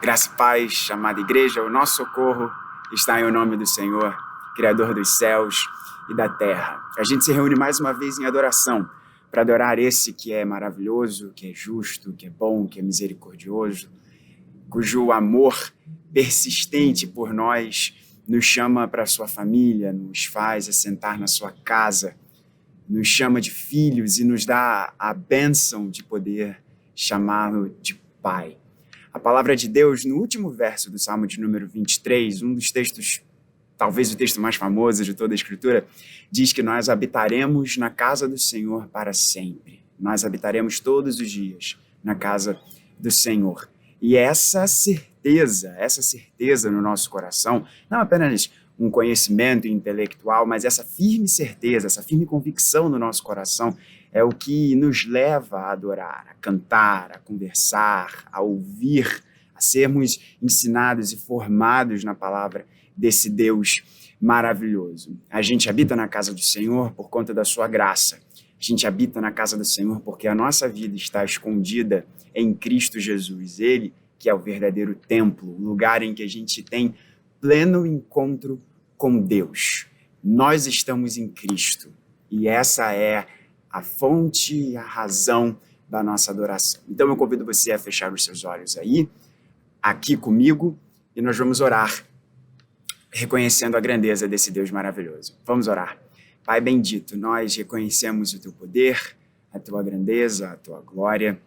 Graça e paz, amada igreja, o nosso socorro está em o nome do Senhor, Criador dos céus e da terra. A gente se reúne mais uma vez em adoração, para adorar esse que é maravilhoso, que é justo, que é bom, que é misericordioso, cujo amor persistente por nós nos chama para a sua família, nos faz assentar na sua casa, nos chama de filhos e nos dá a bênção de poder chamá-lo de Pai. A palavra de Deus, no último verso do Salmo de número 23, um dos textos, talvez o texto mais famoso de toda a Escritura, diz que nós habitaremos na casa do Senhor para sempre. Nós habitaremos todos os dias na casa do Senhor. E essa certeza no nosso coração, não apenas um conhecimento intelectual, mas essa firme certeza, essa firme convicção no nosso coração é o que nos leva a adorar, a cantar, a conversar, a ouvir, a sermos ensinados e formados na palavra desse Deus maravilhoso. A gente habita na casa do Senhor por conta da sua graça. A gente habita na casa do Senhor porque a nossa vida está escondida em Cristo Jesus. Ele que é o verdadeiro templo, o lugar em que a gente tem pleno encontro com Deus. Nós estamos em Cristo e essa é a fonte e a razão da nossa adoração. Então eu convido você a fechar os seus olhos aí, aqui comigo, e nós vamos orar, reconhecendo a grandeza desse Deus maravilhoso. Vamos orar. Pai bendito, nós reconhecemos o teu poder, a tua grandeza, a tua glória,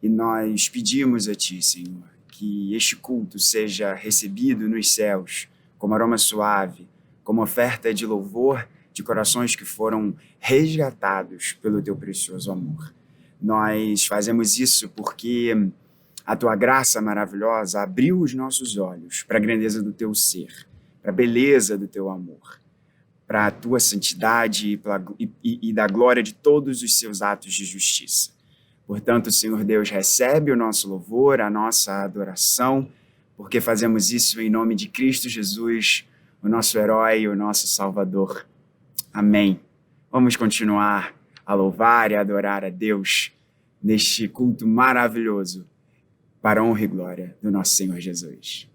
e nós pedimos a ti, Senhor, que este culto seja recebido nos céus como aroma suave, como oferta de louvor de corações que foram resgatados pelo teu precioso amor. Nós fazemos isso porque a tua graça maravilhosa abriu os nossos olhos para a grandeza do teu ser, para a beleza do teu amor, para a tua santidade e da glória de todos os seus atos de justiça. Portanto, Senhor Deus, recebe o nosso louvor, a nossa adoração, porque fazemos isso em nome de Cristo Jesus, o nosso herói, o nosso Salvador. Amém. Vamos continuar a louvar e a adorar a Deus neste culto maravilhoso para a honra e glória do nosso Senhor Jesus.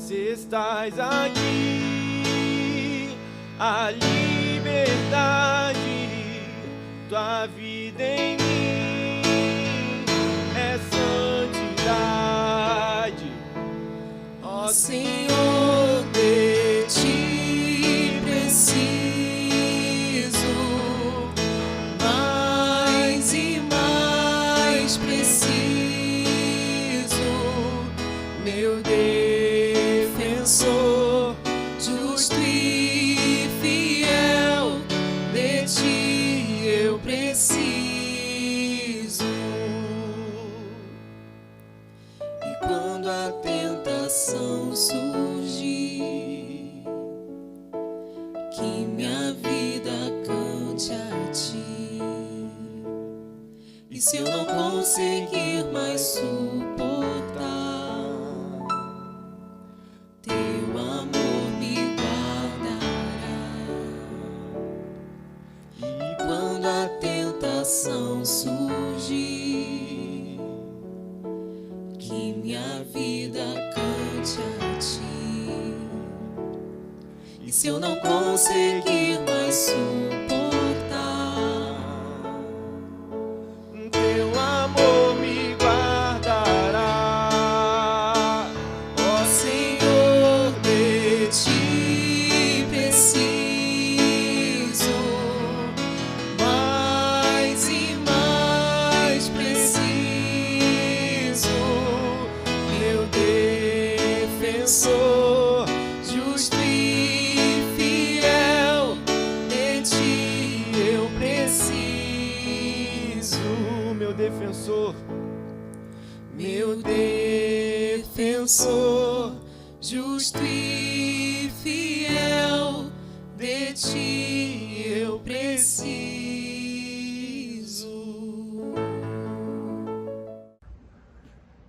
Estás aqui, a liberdade, tua vida em mim é santidade. Ó Senhor, de ti preciso, mais e mais preciso, meu defensor, justo e fiel, de ti eu preciso. E quando a tentação surgir, que minha vida cante a ti. E se eu não conseguir mais suportar, teu amor me guarda. meu defensor, justo e fiel, de ti eu preciso.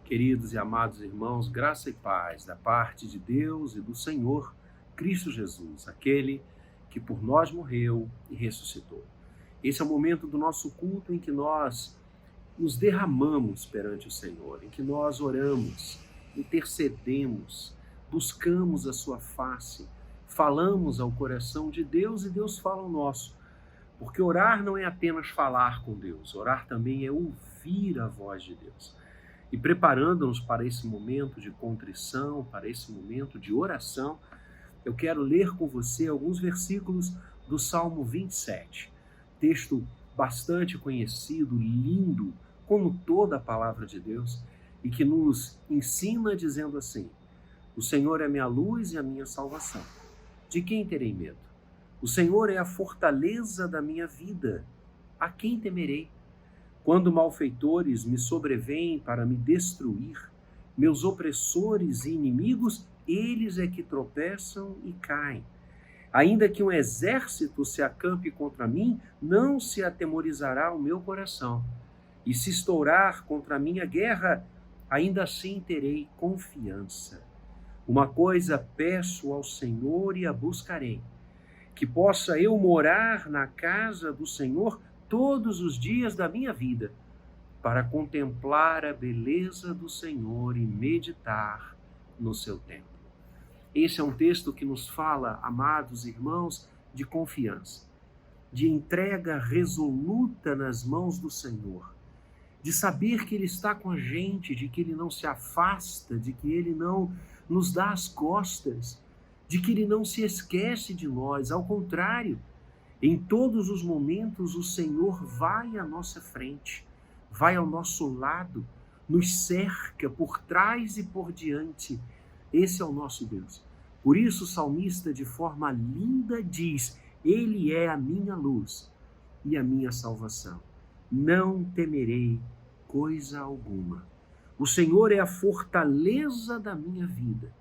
Queridos e amados irmãos, graça e paz da parte de Deus e do Senhor Cristo Jesus, aquele que por nós morreu e ressuscitou. Esse é o momento do nosso culto em que nós nos derramamos perante o Senhor, em que nós oramos, intercedemos, buscamos a sua face, falamos ao coração de Deus e Deus fala ao nosso. Porque orar não é apenas falar com Deus, orar também é ouvir a voz de Deus. E preparando-nos para esse momento de contrição, para esse momento de oração, eu quero ler com você alguns versículos do Salmo 27, texto bastante conhecido, lindo, como toda a palavra de Deus, e que nos ensina dizendo assim: o Senhor é minha luz e a minha salvação. De quem terei medo? O Senhor é a fortaleza da minha vida. A quem temerei? Quando malfeitores me sobrevêm para me destruir, meus opressores e inimigos, eles é que tropeçam e caem. Ainda que um exército se acampe contra mim, não se atemorizará o meu coração. E se estourar contra a minha guerra, ainda assim terei confiança. Uma coisa peço ao Senhor e a buscarei, que possa eu morar na casa do Senhor todos os dias da minha vida, para contemplar a beleza do Senhor e meditar no seu templo. Esse é um texto que nos fala, amados irmãos, de confiança, de entrega resoluta nas mãos do Senhor, de saber que Ele está com a gente, de que Ele não se afasta, de que Ele não nos dá as costas, de que Ele não se esquece de nós. Ao contrário, em todos os momentos o Senhor vai à nossa frente, vai ao nosso lado, nos cerca por trás e por diante. Esse é o nosso Deus. Por isso o salmista, de forma linda, diz: Ele é a minha luz e a minha salvação. Não temerei coisa alguma. O Senhor é a fortaleza da minha vida.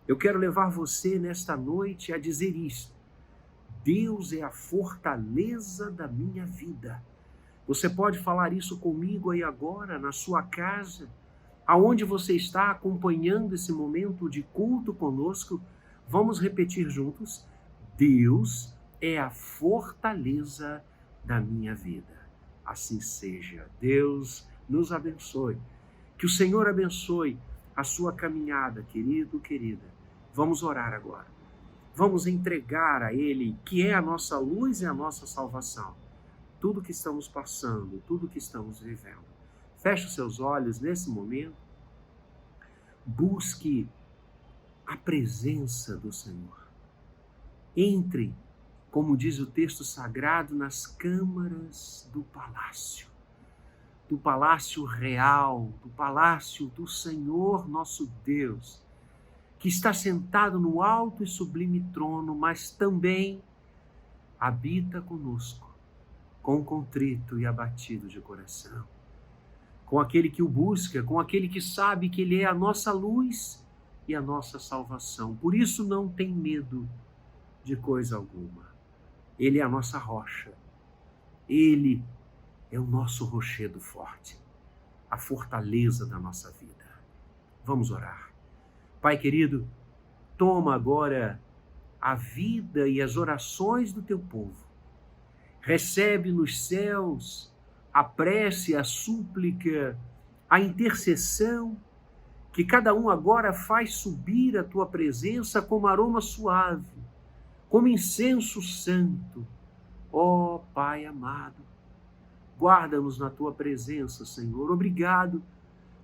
Eu quero levar você nesta noite a dizer isto: Deus é a fortaleza da minha vida. Você pode falar isso comigo aí agora, na sua casa, aonde você está acompanhando esse momento de culto conosco. Vamos repetir juntos: Deus é a fortaleza da minha vida. Assim seja. Deus nos abençoe. Que o Senhor abençoe a sua caminhada, querido, querida. Vamos orar agora. Vamos entregar a Ele, que é a nossa luz e a nossa salvação, tudo que estamos passando, tudo que estamos vivendo. Feche os seus olhos nesse momento. Busque a presença do Senhor. Entre, como diz o texto sagrado, nas câmaras do palácio real, do palácio do Senhor nosso Deus, que está sentado no alto e sublime trono, mas também habita conosco, com o contrito e abatido de coração, com aquele que o busca, com aquele que sabe que Ele é a nossa luz e a nossa salvação. Por isso não tem medo de coisa alguma. Ele é a nossa rocha. Ele é o nosso rochedo forte, a fortaleza da nossa vida. Vamos orar. Pai querido, toma agora a vida e as orações do teu povo. Recebe nos céus a prece, a súplica, a intercessão, que cada um agora faz subir a tua presença como aroma suave, como incenso santo. Ó Pai amado, guarda-nos na tua presença, Senhor. Obrigado,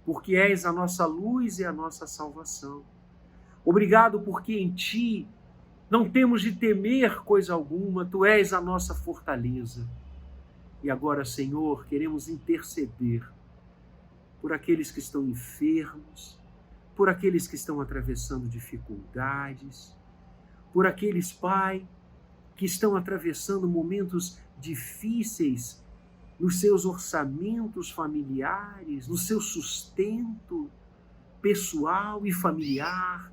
porque és a nossa luz e a nossa salvação. Obrigado, porque em ti não temos de temer coisa alguma. Tu és a nossa fortaleza. E agora, Senhor, queremos interceder por aqueles que estão enfermos, por aqueles que estão atravessando dificuldades, por aqueles, Pai, que estão atravessando momentos difíceis nos seus orçamentos familiares, no seu sustento pessoal e familiar.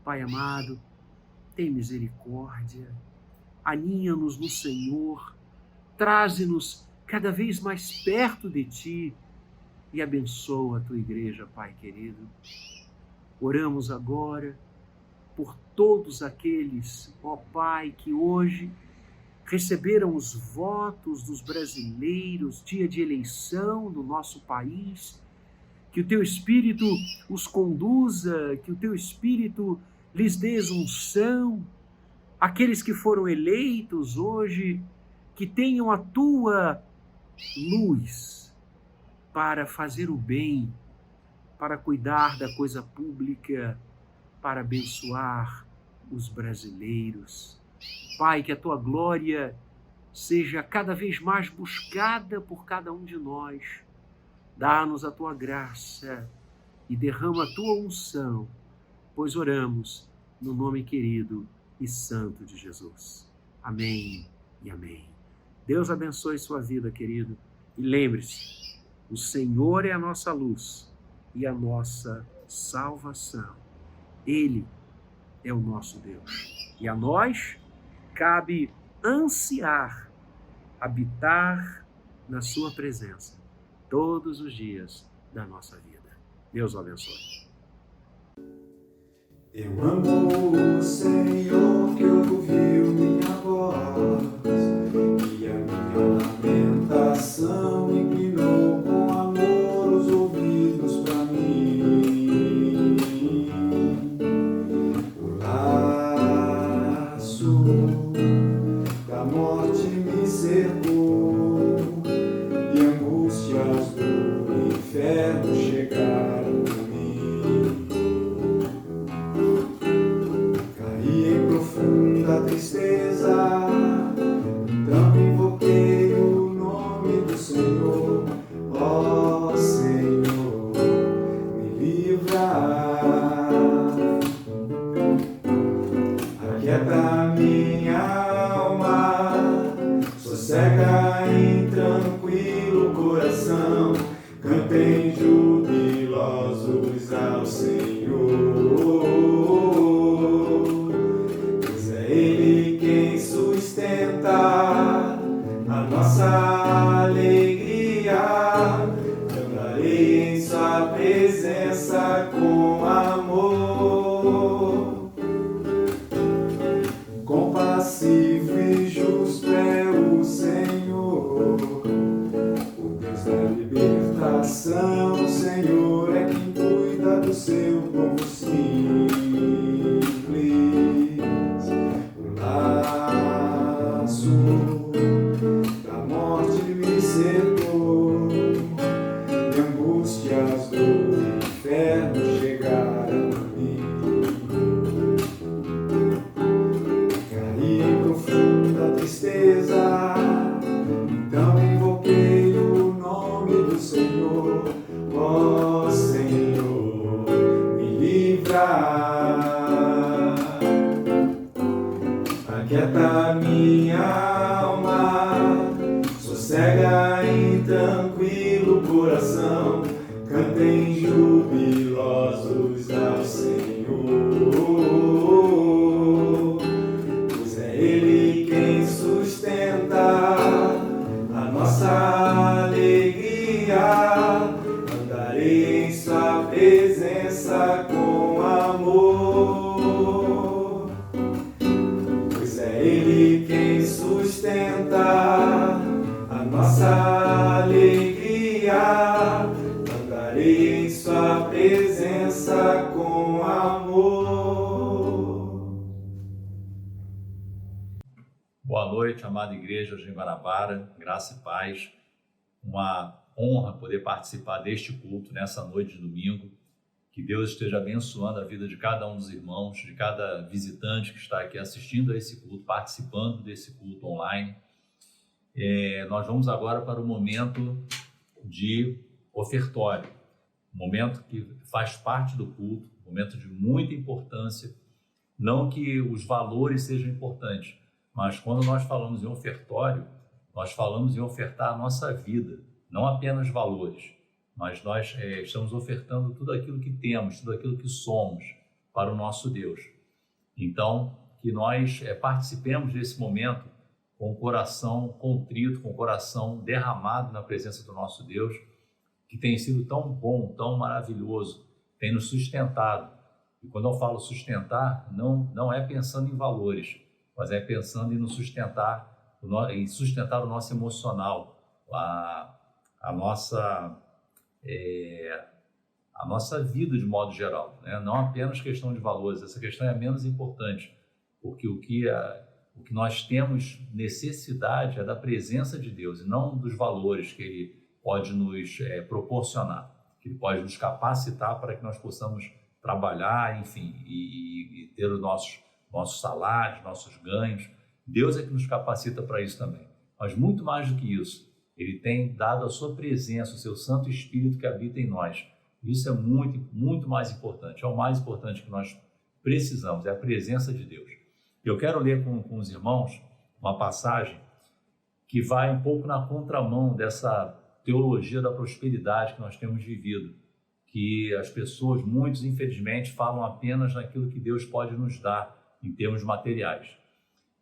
Pai amado, tem misericórdia, aninha-nos no Senhor, traze-nos cada vez mais perto de Ti e abençoa a Tua igreja, Pai querido. Oramos agora por todos aqueles, ó Pai, que hoje receberam os votos dos brasileiros, dia de eleição no nosso país, que o Teu Espírito os conduza, que o Teu Espírito lhes dê unção, aqueles que foram eleitos hoje, que tenham a Tua luz para fazer o bem, para cuidar da coisa pública, para abençoar os brasileiros. Pai, que a Tua glória seja cada vez mais buscada por cada um de nós. Dá-nos a Tua graça e derrama a Tua unção, pois oramos no nome querido e santo de Jesus. Amém e amém. Deus abençoe sua vida, querido. E lembre-se, o Senhor é a nossa luz e a nossa salvação. Ele é o nosso Deus. E a nós cabe ansiar, habitar na sua presença todos os dias da nossa vida. Deus o abençoe. Eu amo o Senhor que ouviu minha voz e a minha lamentação inclinou com amor os ouvidos para mim. O laço da morte me cercou e angústias do inferno chegaram a mim. Caí em profunda tristeza, então invoquei o nome do Senhor. Ó Senhor, me livra. Aquieta minha alma, sossega em tranquilo coração. Cantem jubilosos ao Senhor, pois é Ele quem sustenta a nossa alegria. Andarei em sua presença com amor. Compassivo e justo é o Senhor, o Deus da libertação. O Senhor é quem cuida do seu povo simples. O laço da morte me cercou e angústias do inferno chegaram a mim. Caí em profunda tristeza, então invoquei o nome do Senhor. Ó Senhor, me livra. Aquieta minha alma, sossega em tranquilo coração. Cantem jubilosos ao Senhor, pois é Ele quem sustenta a nossa alegria. Andarei em sua presença com amor, pois é Ele quem sustenta a nossa alegria. Andarei em sua presença com amor. Boa noite, amada igreja de Guanabara, graça e paz. Uma honra poder participar deste culto nessa noite de domingo. Que Deus esteja abençoando a vida de cada um dos irmãos, de cada visitante que está aqui assistindo a esse culto, participando desse culto online. Nós vamos agora para o momento de ofertório, um momento que faz parte do culto, um momento de muita importância. Não que os valores sejam importantes, mas quando nós falamos em ofertório, nós falamos em ofertar a nossa vida, não apenas valores, mas nós estamos ofertando tudo aquilo que temos, tudo aquilo que somos para o nosso Deus. Então, que nós participemos desse momento com o coração contrito, com o coração derramado na presença do nosso Deus, que tem sido tão bom, tão maravilhoso, tem nos sustentado. E quando eu falo sustentar, não é pensando em valores, mas é pensando em nos sustentar, em sustentar o nosso emocional, a nossa vida de modo geral, né? Não apenas questão de valores, essa questão é menos importante, porque o que nós temos necessidade é da presença de Deus e não dos valores que Ele pode nos proporcionar, que Ele pode nos capacitar para que nós possamos trabalhar, enfim, e ter os nossos salários, nossos ganhos. Deus é que nos capacita para isso também. Mas muito mais do que isso, Ele tem dado a sua presença, o seu Santo Espírito que habita em nós. Isso é muito, muito mais importante. É o mais importante que nós precisamos, é a presença de Deus. Eu quero ler com os irmãos uma passagem que vai um pouco na contramão dessa teologia da prosperidade que nós temos vivido, que as pessoas, muitos, infelizmente, falam apenas naquilo que Deus pode nos dar em termos materiais.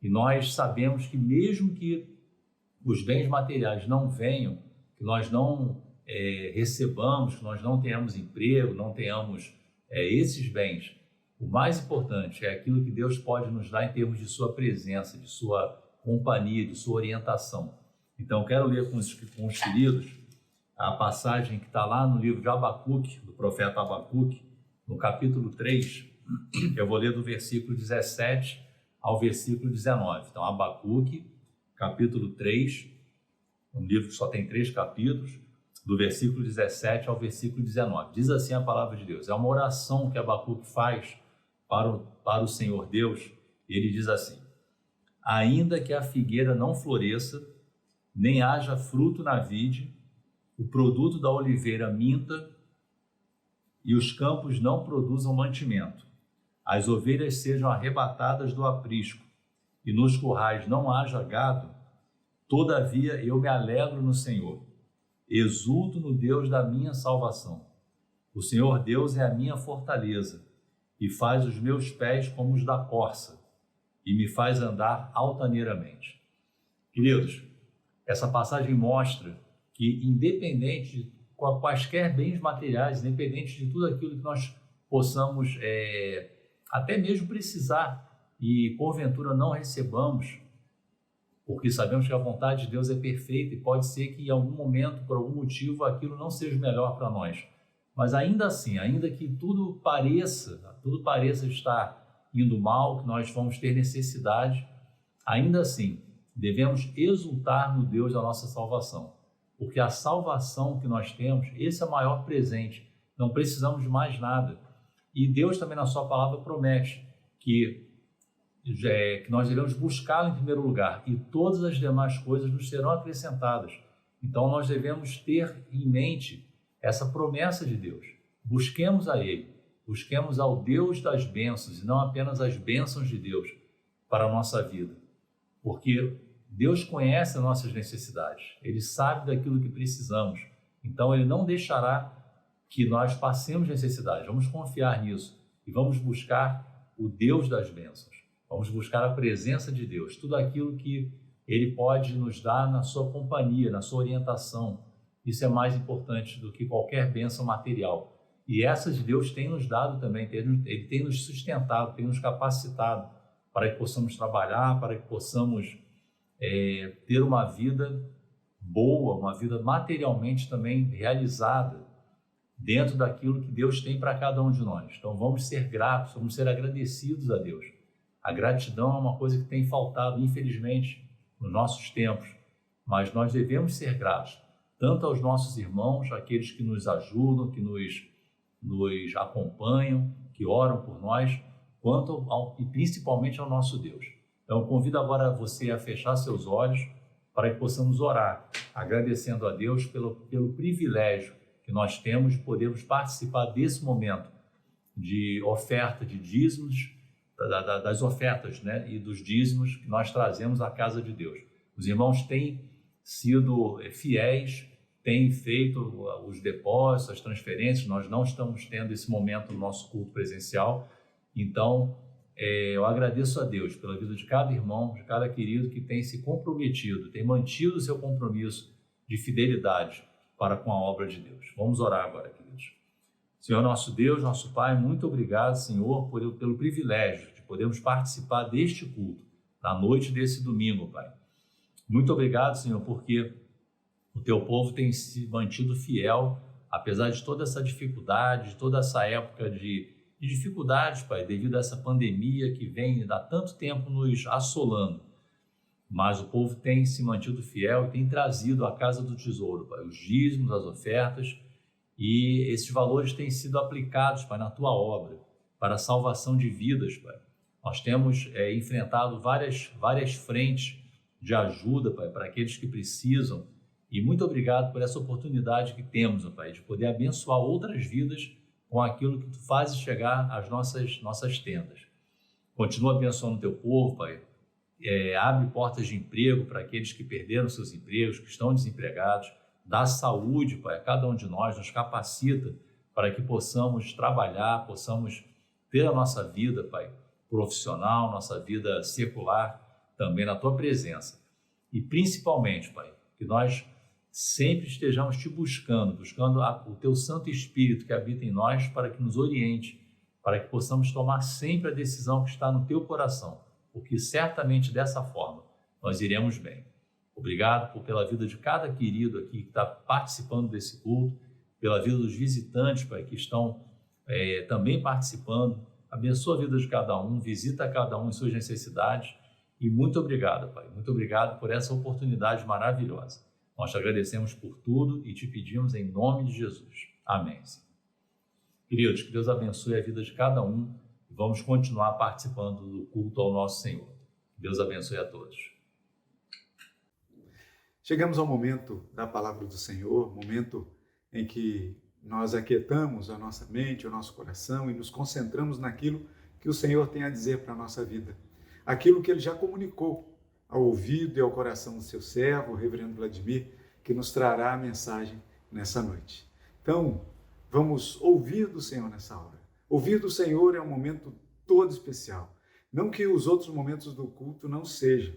E nós sabemos que mesmo que os bens materiais não venham, que nós não recebamos, que nós não tenhamos emprego, não tenhamos esses bens, o mais importante é aquilo que Deus pode nos dar em termos de sua presença, de sua companhia, de sua orientação. Então, eu quero ler com os queridos a passagem que está lá no livro de Abacuque, do profeta Abacuque, no capítulo 3, que eu vou ler do versículo 17 ao versículo 19. Então, Abacuque, capítulo 3, um livro que só tem 3 capítulos, do versículo 17 ao versículo 19. Diz assim a palavra de Deus. É uma oração que Abacuque faz para o Senhor Deus. Ele diz assim: ainda que a figueira não floresça, nem haja fruto na vide, o produto da oliveira minta e os campos não produzam mantimento, as ovelhas sejam arrebatadas do aprisco e nos currais não haja gado, todavia eu me alegro no Senhor, exulto no Deus da minha salvação. O Senhor Deus é a minha fortaleza e faz os meus pés como os da corça e me faz andar altaneiramente. Queridos, essa passagem mostra que, independente de quaisquer bens materiais, independente de tudo aquilo que nós possamos até mesmo precisar e porventura não recebamos, porque sabemos que a vontade de Deus é perfeita e pode ser que em algum momento, por algum motivo, aquilo não seja o melhor para nós. Mas ainda assim, ainda que tudo pareça estar indo mal, que nós vamos ter necessidade, ainda assim, devemos exultar no Deus da nossa salvação. Porque a salvação que nós temos, esse é o maior presente. Não precisamos de mais nada. E Deus também na sua palavra promete que nós devemos buscá-lo em primeiro lugar e todas as demais coisas nos serão acrescentadas. Então nós devemos ter em mente essa promessa de Deus. Busquemos a Ele, busquemos ao Deus das bênçãos e não apenas as bênçãos de Deus para a nossa vida. Porque Deus conhece as nossas necessidades, Ele sabe daquilo que precisamos, então Ele não deixará que nós passemos necessidade. Vamos confiar nisso e vamos buscar o Deus das bênçãos, vamos buscar a presença de Deus, tudo aquilo que Ele pode nos dar na sua companhia, na sua orientação. Isso é mais importante do que qualquer bênção material. E essa de Deus tem nos dado também, Ele tem nos sustentado, tem nos capacitado para que possamos trabalhar, para que possamos ter uma vida boa, uma vida materialmente também realizada dentro daquilo que Deus tem para cada um de nós. Então vamos ser gratos, vamos ser agradecidos a Deus. A gratidão é uma coisa que tem faltado, infelizmente, nos nossos tempos, mas nós devemos ser gratos, tanto aos nossos irmãos, aqueles que nos ajudam, que nos acompanham, que oram por nós, e principalmente ao nosso Deus. Então, eu convido agora você a fechar seus olhos para que possamos orar, agradecendo a Deus pelo privilégio que nós temos de podermos participar desse momento de oferta de dízimos, das ofertas, né, e dos dízimos que nós trazemos à casa de Deus. Os irmãos têm sido fiéis, têm feito os depósitos, as transferências. Nós não estamos tendo esse momento no nosso culto presencial, então eu agradeço a Deus pela vida de cada irmão, de cada querido que tem se comprometido, tem mantido o seu compromisso de fidelidade para com a obra de Deus. Vamos orar agora, queridos. Senhor nosso Deus, nosso Pai, muito obrigado, Senhor, pelo privilégio de podermos participar deste culto, na noite desse domingo, Pai. Muito obrigado, Senhor, porque o Teu povo tem se mantido fiel, apesar de toda essa dificuldade, de toda essa época de dificuldades, Pai, devido a essa pandemia que vem há tanto tempo nos assolando. Mas o povo tem se mantido fiel e tem trazido à casa do tesouro, Pai, os dízimos, as ofertas, e esses valores têm sido aplicados, Pai, na Tua obra, para a salvação de vidas, Pai. Nós temos enfrentado várias frentes de ajuda, Pai, para aqueles que precisam, e muito obrigado por essa oportunidade que temos, Pai, de poder abençoar outras vidas com aquilo que Tu fazes chegar às nossas tendas. Continua abençoando o Teu povo, Pai. Abre portas de emprego para aqueles que perderam seus empregos, que estão desempregados. Dá saúde, Pai, a cada um de nós, nos capacita para que possamos trabalhar, possamos ter a nossa vida, Pai, profissional, nossa vida secular, também na Tua presença. E principalmente, Pai, que nós sempre estejamos Te buscando o Teu Santo Espírito que habita em nós para que nos oriente, para que possamos tomar sempre a decisão que está no Teu coração, porque certamente dessa forma nós iremos bem. Obrigado pela vida de cada querido aqui que está participando desse culto, pela vida dos visitantes, Pai, que estão também participando. Abençoa a vida de cada um, visita cada um em suas necessidades. E muito obrigado, Pai. Muito obrigado por essa oportunidade maravilhosa. Nós te agradecemos por tudo e te pedimos em nome de Jesus. Amém. Queridos, que Deus abençoe a vida de cada um e vamos continuar participando do culto ao nosso Senhor. Deus abençoe a todos. Chegamos ao momento da palavra do Senhor, momento em que nós aquietamos a nossa mente, o nosso coração e nos concentramos naquilo que o Senhor tem a dizer para a nossa vida. Aquilo que Ele já comunicou ao ouvido e ao coração do seu servo, o reverendo Vladimir, que nos trará a mensagem nessa noite. Então, vamos ouvir do Senhor nessa hora. Ouvir do Senhor é um momento todo especial. Não que os outros momentos do culto não sejam,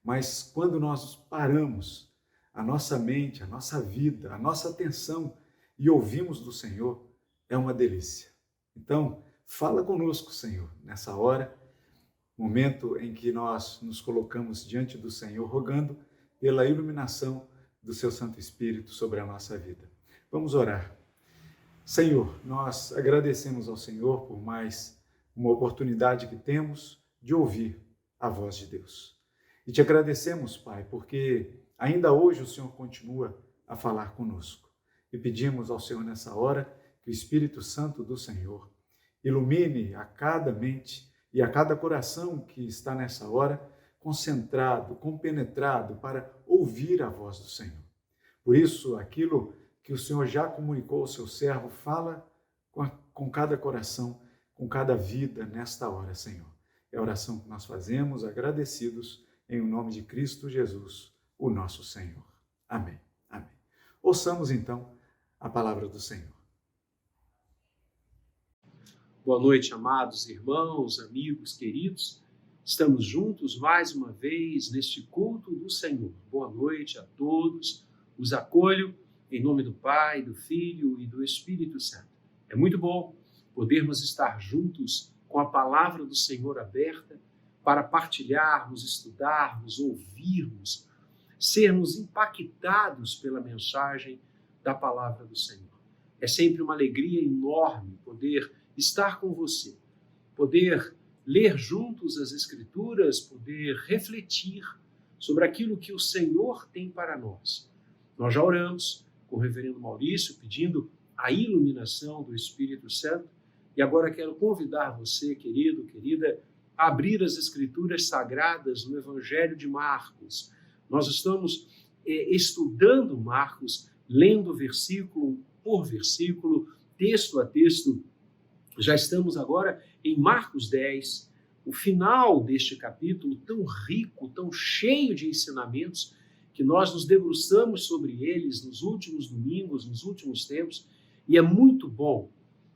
mas quando nós paramos a nossa mente, a nossa vida, a nossa atenção e ouvimos do Senhor, é uma delícia. Então, fala conosco, Senhor, nessa hora, momento em que nós nos colocamos diante do Senhor, rogando pela iluminação do seu Santo Espírito sobre a nossa vida. Vamos orar. Senhor, nós agradecemos ao Senhor por mais uma oportunidade que temos de ouvir a voz de Deus. E te agradecemos, Pai, porque ainda hoje o Senhor continua a falar conosco. E pedimos ao Senhor nessa hora que o Espírito Santo do Senhor ilumine a cada mente e a cada coração que está nessa hora concentrado, compenetrado para ouvir a voz do Senhor. Por isso, aquilo que o Senhor já comunicou ao seu servo, fala com cada coração, com cada vida nesta hora, Senhor. É a oração que nós fazemos, agradecidos, em o nome de Cristo Jesus, o nosso Senhor. Amém. Amém. Ouçamos, então, a palavra do Senhor. Boa noite, amados irmãos, amigos, queridos. Estamos juntos mais uma vez neste culto do Senhor. Boa noite a todos. Os acolho em nome do Pai, do Filho e do Espírito Santo. É muito bom podermos estar juntos com a palavra do Senhor aberta para partilharmos, estudarmos, ouvirmos, sermos impactados pela mensagem da palavra do Senhor. É sempre uma alegria enorme poder estar com você, poder ler juntos as Escrituras, poder refletir sobre aquilo que o Senhor tem para nós. Nós já oramos com o reverendo Maurício, pedindo a iluminação do Espírito Santo, e agora quero convidar você, querido, querida, a abrir as Escrituras Sagradas no Evangelho de Marcos. Nós estamos estudando Marcos, lendo versículo por versículo, texto a texto. Já estamos agora em Marcos 10, o final deste capítulo tão rico, tão cheio de ensinamentos, que nós nos debruçamos sobre eles nos últimos domingos, nos últimos tempos, e é muito bom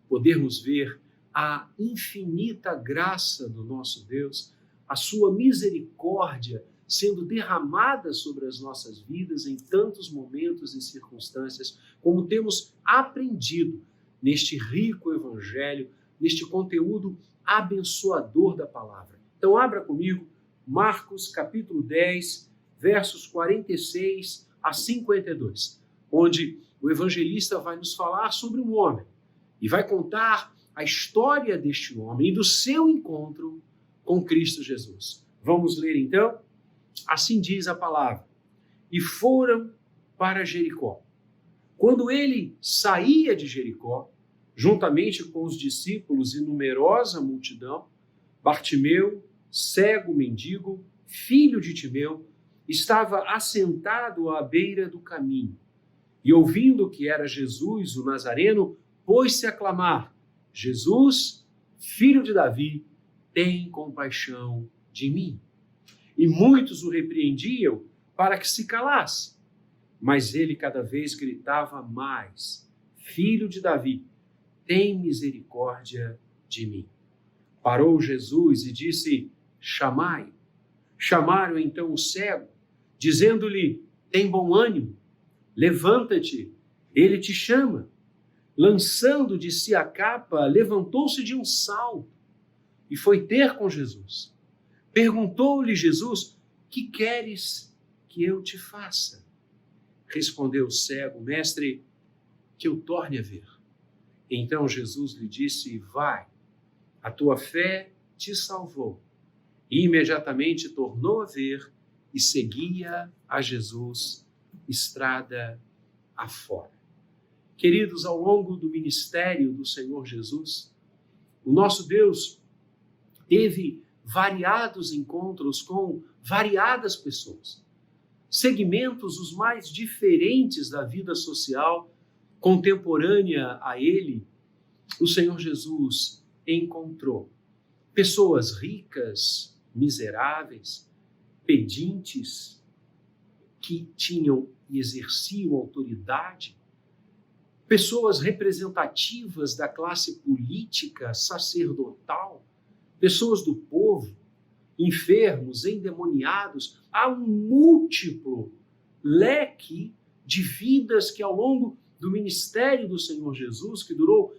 podermos ver a infinita graça do nosso Deus, a sua misericórdia sendo derramada sobre as nossas vidas em tantos momentos e circunstâncias, como temos aprendido neste rico evangelho, neste conteúdo abençoador da palavra. Então abra comigo Marcos capítulo 10, versos 46 a 52, onde o evangelista vai nos falar sobre um homem e vai contar a história deste homem e do seu encontro com Cristo Jesus. Vamos ler então? Assim diz a palavra. E foram para Jericó. Quando ele saía de Jericó, juntamente com os discípulos e numerosa multidão, Bartimeu, cego mendigo, filho de Timeu, estava assentado à beira do caminho. E ouvindo que era Jesus, o Nazareno, pôs-se a clamar: Jesus, filho de Davi, tem compaixão de mim. E muitos o repreendiam para que se calasse. Mas ele cada vez gritava mais: Filho de Davi, tem misericórdia de mim. Parou Jesus e disse: chamai. Chamaram então o cego, dizendo-lhe: tem bom ânimo, levanta-te, ele te chama. Lançando de si a capa, levantou-se de um salto e foi ter com Jesus. Perguntou-lhe Jesus: que queres que eu te faça? Respondeu o cego: mestre, que eu torne a ver. Então Jesus lhe disse: vai, a tua fé te salvou. E imediatamente tornou a ver e seguia a Jesus estrada afora. Queridos, ao longo do ministério do Senhor Jesus, o nosso Deus teve variados encontros com variadas pessoas, segmentos os mais diferentes da vida social contemporânea a ele. O Senhor Jesus encontrou pessoas ricas, miseráveis, pedintes, que tinham e exerciam autoridade, pessoas representativas da classe política, sacerdotal, pessoas do povo, enfermos, endemoniados. Há um múltiplo leque de vidas que ao longo do ministério do Senhor Jesus, que durou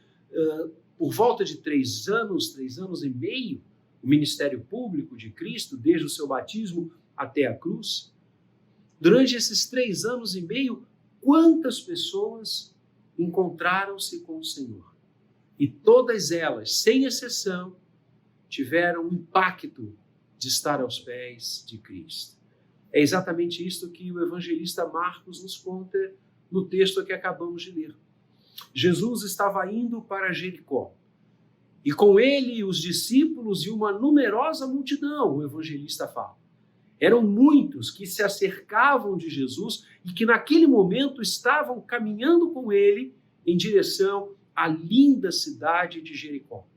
por volta de 3 anos e meio, o ministério público de Cristo, desde o seu batismo até a cruz. Durante esses 3 anos e meio, quantas pessoas encontraram-se com o Senhor? E todas elas, sem exceção, tiveram um impacto de estar aos pés de Cristo. É exatamente isto que o evangelista Marcos nos conta no texto que acabamos de ler. Jesus estava indo para Jericó, e com ele os discípulos e uma numerosa multidão, o evangelista fala. Eram muitos que se acercavam de Jesus e que naquele momento estavam caminhando com ele em direção à linda cidade de Jericó.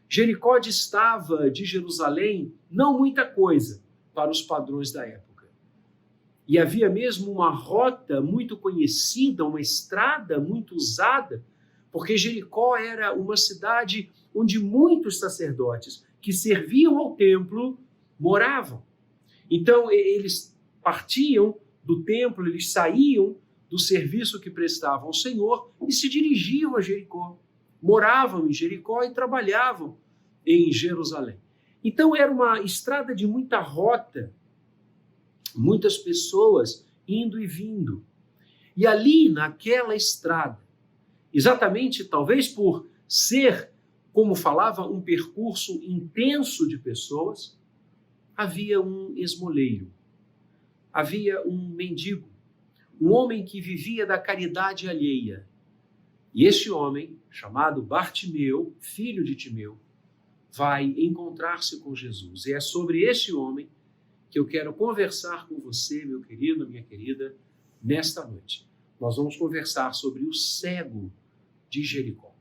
Jericó distava de Jerusalém não muita coisa para os padrões da época. E havia mesmo uma rota muito conhecida, uma estrada muito usada, porque Jericó era uma cidade onde muitos sacerdotes que serviam ao templo moravam. Então, eles partiam do templo, eles saíam do serviço que prestavam ao Senhor e se dirigiam a Jericó. Moravam em Jericó e trabalhavam em Jerusalém. Então, era uma estrada de muita rota, muitas pessoas indo e vindo. E ali, naquela estrada, exatamente talvez por ser, como falava, um percurso intenso de pessoas, havia um esmoleiro, havia um mendigo, um homem que vivia da caridade alheia. E este homem, chamado Bartimeu, filho de Timeu, vai encontrar-se com Jesus. E é sobre este homem que eu quero conversar com você, meu querido, minha querida, nesta noite. Nós vamos conversar sobre o cego de Jericó.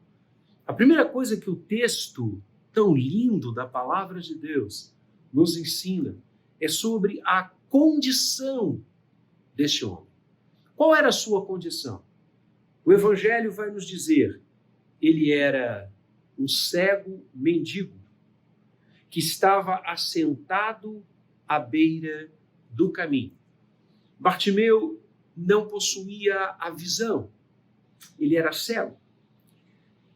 A primeira coisa que o texto tão lindo da palavra de Deus nos ensina é sobre a condição deste homem. Qual era a sua condição? O Evangelho vai nos dizer, ele era um cego mendigo que estava assentado à beira do caminho. Bartimeu não possuía a visão, ele era cego.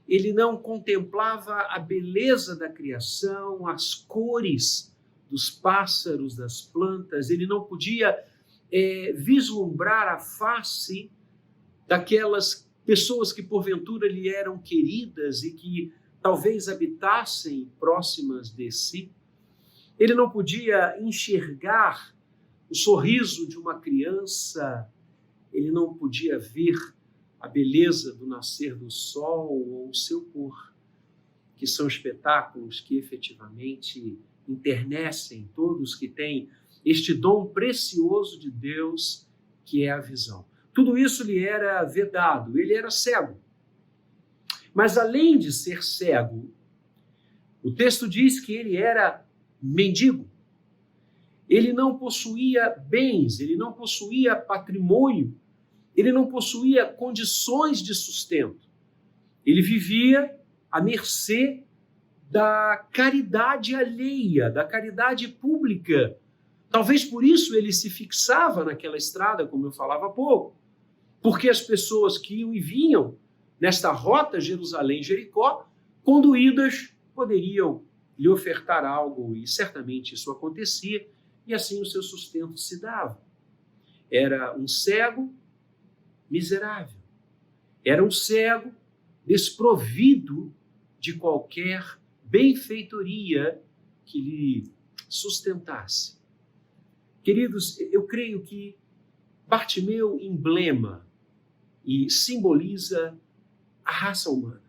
Ele não contemplava a beleza da criação, as cores dos pássaros, das plantas, ele não podia vislumbrar a face daquelas pessoas que porventura lhe eram queridas e que talvez habitassem próximas de si. Ele não podia enxergar o sorriso de uma criança, ele não podia ver a beleza do nascer do sol ou o seu pôr, que são espetáculos que efetivamente enternecem todos que têm este dom precioso de Deus, que é a visão. Tudo isso lhe era vedado, ele era cego. Mas além de ser cego, o texto diz que ele era mendigo. Ele não possuía bens, ele não possuía patrimônio, ele não possuía condições de sustento. Ele vivia à mercê da caridade alheia, da caridade pública. Talvez por isso ele se fixava naquela estrada, como eu falava há pouco, porque as pessoas que iam e vinham nesta rota Jerusalém-Jericó, conduídas, poderiam lhe ofertar algo, e certamente isso acontecia, e assim o seu sustento se dava. Era um cego miserável, era um cego desprovido de qualquer benfeitoria que lhe sustentasse. Queridos, eu creio que Bartimeu emblema e simboliza a raça humana.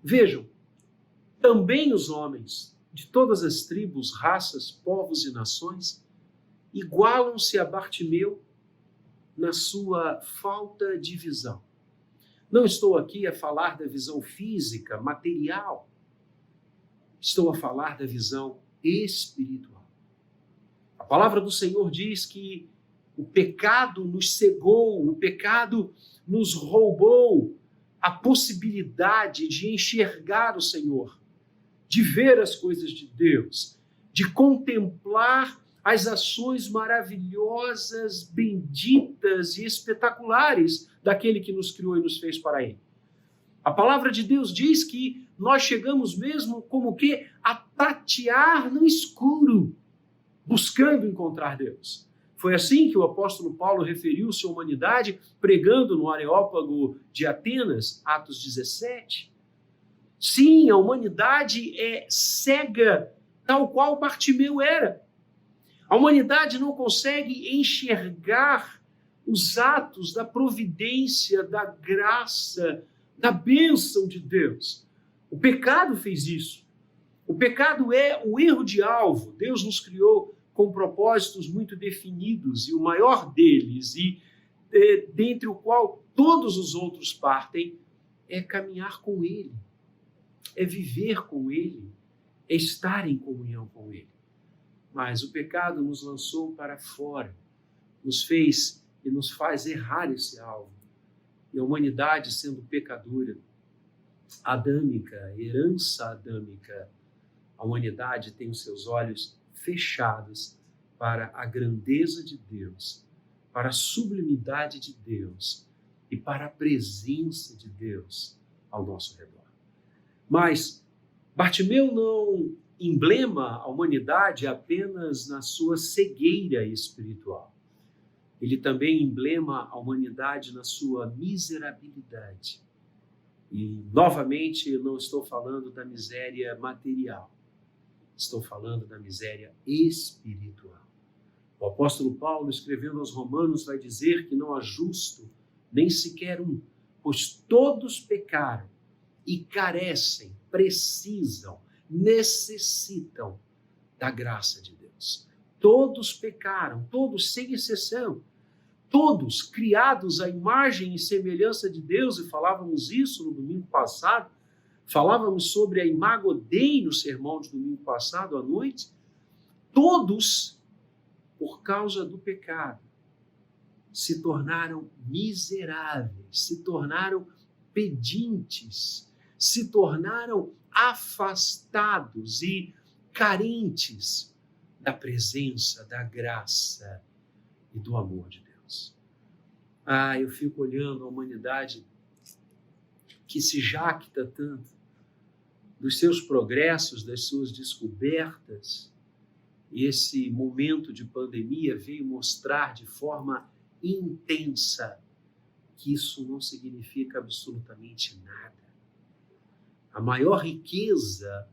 Vejam, também os homens de todas as tribos, raças, povos e nações igualam-se a Bartimeu na sua falta de visão. Não estou aqui a falar da visão física, material. Estou a falar da visão espiritual. A palavra do Senhor diz que o pecado nos cegou, o pecado nos roubou a possibilidade de enxergar o Senhor, de ver as coisas de Deus, de contemplar as ações maravilhosas, benditas e espetaculares daquele que nos criou e nos fez para Ele. A palavra de Deus diz que nós chegamos mesmo como que a tatear no escuro, buscando encontrar Deus. Foi assim que o apóstolo Paulo referiu-se à humanidade, pregando no Areópago de Atenas, Atos 17. Sim, a humanidade é cega, tal qual Bartimeu era. A humanidade não consegue enxergar os atos da providência, da graça, da bênção de Deus. O pecado fez isso. O pecado é o erro de alvo. Deus nos criou com propósitos muito definidos, e o maior deles, e dentre o qual todos os outros partem, é caminhar com Ele, é viver com Ele, é estar em comunhão com Ele. Mas o pecado nos lançou para fora, nos fez e nos faz errar esse alvo. E a humanidade, sendo pecadora, adâmica, herança adâmica, a humanidade tem os seus olhos fechados para a grandeza de Deus, para a sublimidade de Deus e para a presença de Deus ao nosso redor. Mas Bartimeu não emblema a humanidade apenas na sua cegueira espiritual. Ele também emblema a humanidade na sua miserabilidade. E, novamente, eu não estou falando da miséria material. Estou falando da miséria espiritual. O apóstolo Paulo, escrevendo aos Romanos, vai dizer que não há justo, nem sequer um, pois todos pecaram e carecem, precisam, necessitam da graça de Deus. Todos pecaram, todos sem exceção, todos criados à imagem e semelhança de Deus, e falávamos isso no domingo passado, falávamos sobre a Imago Dei no sermão de domingo passado à noite, todos, por causa do pecado, se tornaram miseráveis, se tornaram pedintes, se tornaram afastados e carentes da presença, da graça e do amor de Deus. Eu fico olhando a humanidade que se jacta tanto dos seus progressos, das suas descobertas. E esse momento de pandemia veio mostrar de forma intensa que isso não significa absolutamente nada. A maior riqueza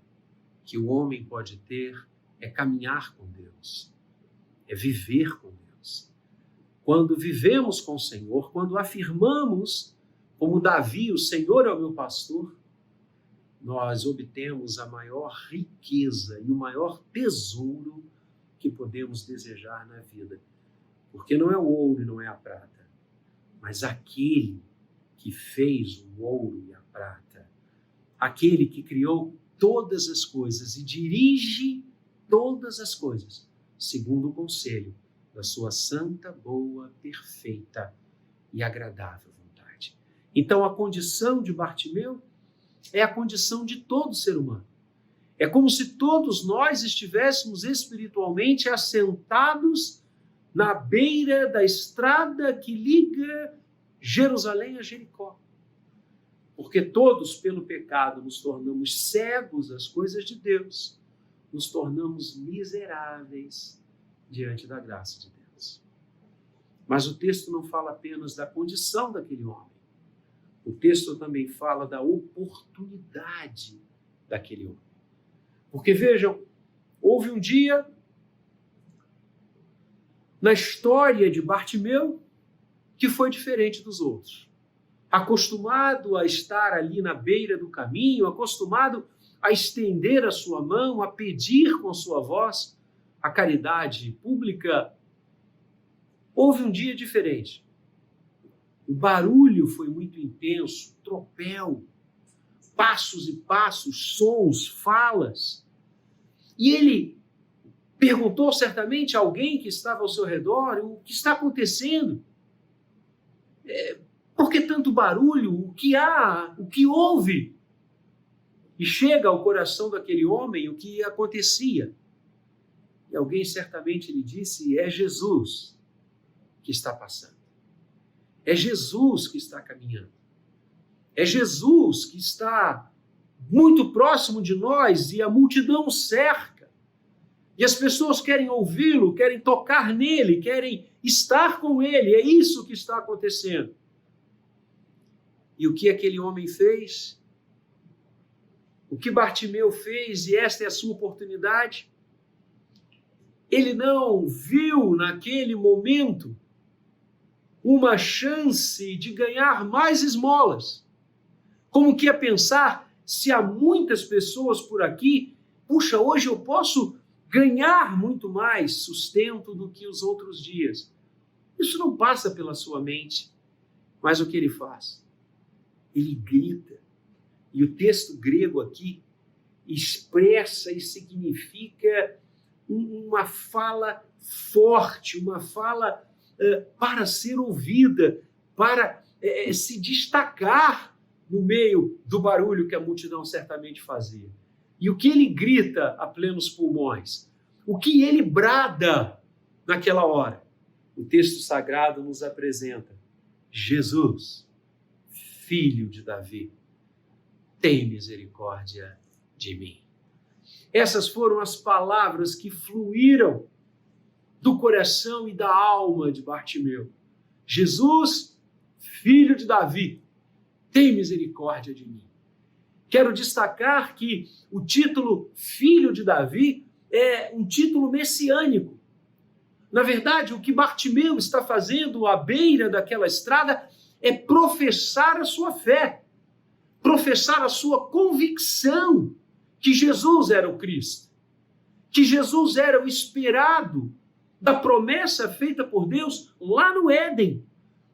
que o homem pode ter é caminhar com Deus, é viver com Deus. Quando vivemos com o Senhor, quando afirmamos, como Davi, o Senhor é o meu pastor, nós obtemos a maior riqueza e o maior tesouro que podemos desejar na vida. Porque não é o ouro e não é a prata, mas aquele que fez o ouro e a prata, aquele que criou todas as coisas e dirige todas as coisas, segundo o conselho da sua santa, boa, perfeita e agradável vontade. Então a condição de Bartimeu é a condição de todo ser humano. É como se todos nós estivéssemos espiritualmente assentados na beira da estrada que liga Jerusalém a Jericó. Porque todos, pelo pecado, nos tornamos cegos às coisas de Deus, nos tornamos miseráveis diante da graça de Deus. Mas o texto não fala apenas da condição daquele homem. O texto também fala da oportunidade daquele homem. Porque vejam, houve um dia na história de Bartimeu que foi diferente dos outros. Acostumado a estar ali na beira do caminho, acostumado a estender a sua mão, a pedir com sua voz a caridade pública, houve um dia diferente. O barulho foi muito intenso, tropel, passos e passos, sons, falas. E ele perguntou certamente a alguém que estava ao seu redor: o que está acontecendo? Por que tanto barulho? O que há? O que houve? E chega ao coração daquele homem o que acontecia. E alguém certamente lhe disse: é Jesus que está passando. É Jesus que está caminhando. É Jesus que está muito próximo de nós e a multidão cerca. E as pessoas querem ouvi-lo, querem tocar nele, querem estar com ele. É isso que está acontecendo. E o que aquele homem fez? O que Bartimeu fez, e esta é a sua oportunidade? Ele não viu naquele momento uma chance de ganhar mais esmolas. Como que ia pensar, se há muitas pessoas por aqui, puxa, hoje eu posso ganhar muito mais sustento do que os outros dias. Isso não passa pela sua mente. Mas o que ele faz? Ele grita. E o texto grego aqui expressa e significa uma fala forte, uma fala para ser ouvida, para se destacar no meio do barulho que a multidão certamente fazia. E o que ele grita a plenos pulmões? O que ele brada naquela hora? O texto sagrado nos apresenta: Jesus, filho de Davi, tem misericórdia de mim. Essas foram as palavras que fluíram do coração e da alma de Bartimeu. Jesus, filho de Davi, tem misericórdia de mim. Quero destacar que o título Filho de Davi é um título messiânico. Na verdade, o que Bartimeu está fazendo à beira daquela estrada é professar a sua fé, professar a sua convicção que Jesus era o Cristo, que Jesus era o esperado da promessa feita por Deus lá no Éden,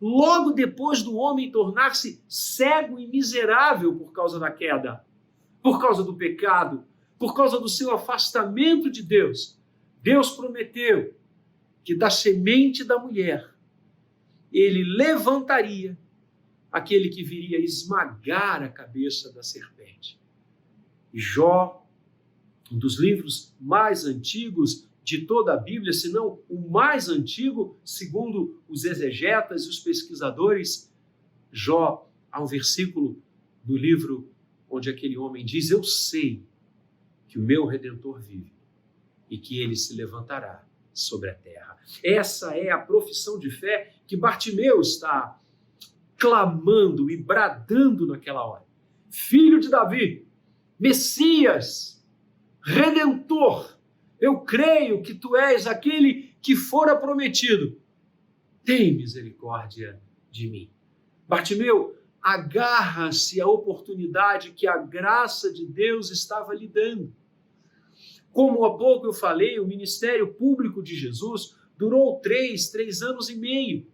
logo depois do homem tornar-se cego e miserável por causa da queda, por causa do pecado, por causa do seu afastamento de Deus. Deus prometeu que da semente da mulher ele levantaria aquele que viria esmagar a cabeça da serpente. E Jó, um dos livros mais antigos de toda a Bíblia, se não o mais antigo, segundo os exegetas e os pesquisadores, Jó, há um versículo do livro onde aquele homem diz: eu sei que o meu Redentor vive e que ele se levantará sobre a terra. Essa é a profissão de fé que Bartimeu está clamando e bradando naquela hora. Filho de Davi, Messias, Redentor, eu creio que tu és aquele que fora prometido. Tem misericórdia de mim. Bartimeu agarra-se à oportunidade que a graça de Deus estava lhe dando. Como há pouco eu falei, o ministério público de Jesus durou 3 anos e meio.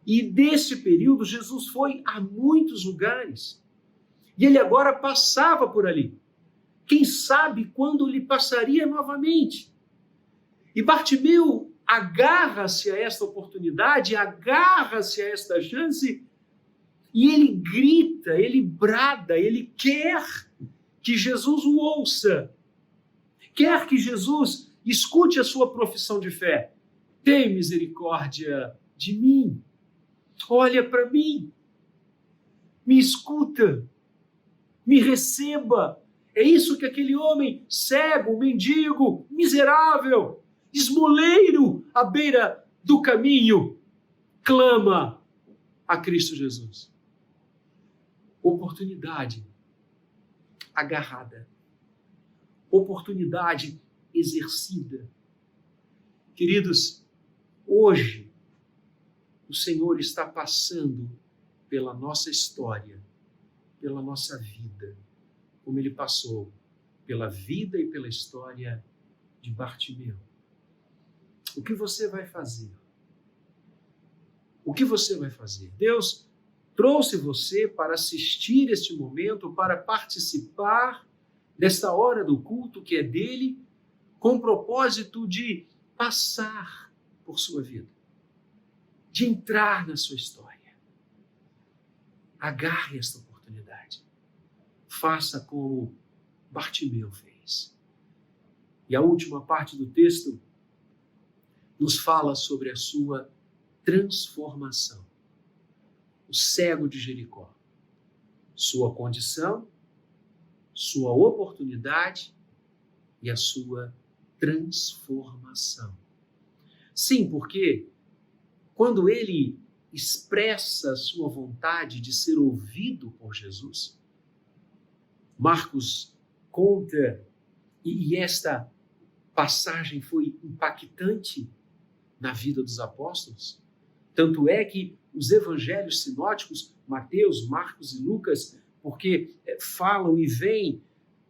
E desse período, Jesus foi a muitos lugares. E ele agora passava por ali. Quem sabe quando lhe passaria novamente? E Bartimeu agarra-se a esta oportunidade, agarra-se a esta chance, e ele grita, ele brada, ele quer que Jesus o ouça. Quer que Jesus escute a sua profissão de fé. Tem misericórdia de mim. Olha para mim. Me escuta. Me receba. É isso que aquele homem cego, mendigo, miserável, esmoleiro à beira do caminho clama a Cristo Jesus. Oportunidade agarrada. Oportunidade exercida. Queridos, hoje o Senhor está passando pela nossa história, pela nossa vida, como Ele passou pela vida e pela história de Bartimeu. O que você vai fazer? O que você vai fazer? Deus trouxe você para assistir este momento, para participar desta hora do culto que é dele, com o propósito de passar por sua vida, de entrar na sua história. Agarre esta oportunidade. Faça como Bartimeu fez. E a última parte do texto nos fala sobre a sua transformação. O cego de Jericó. Sua condição, sua oportunidade e a sua transformação. Sim, porque quando ele expressa a sua vontade de ser ouvido por Jesus, Marcos conta, e esta passagem foi impactante na vida dos apóstolos, tanto é que os evangelhos sinóticos, Mateus, Marcos e Lucas, porque falam e veem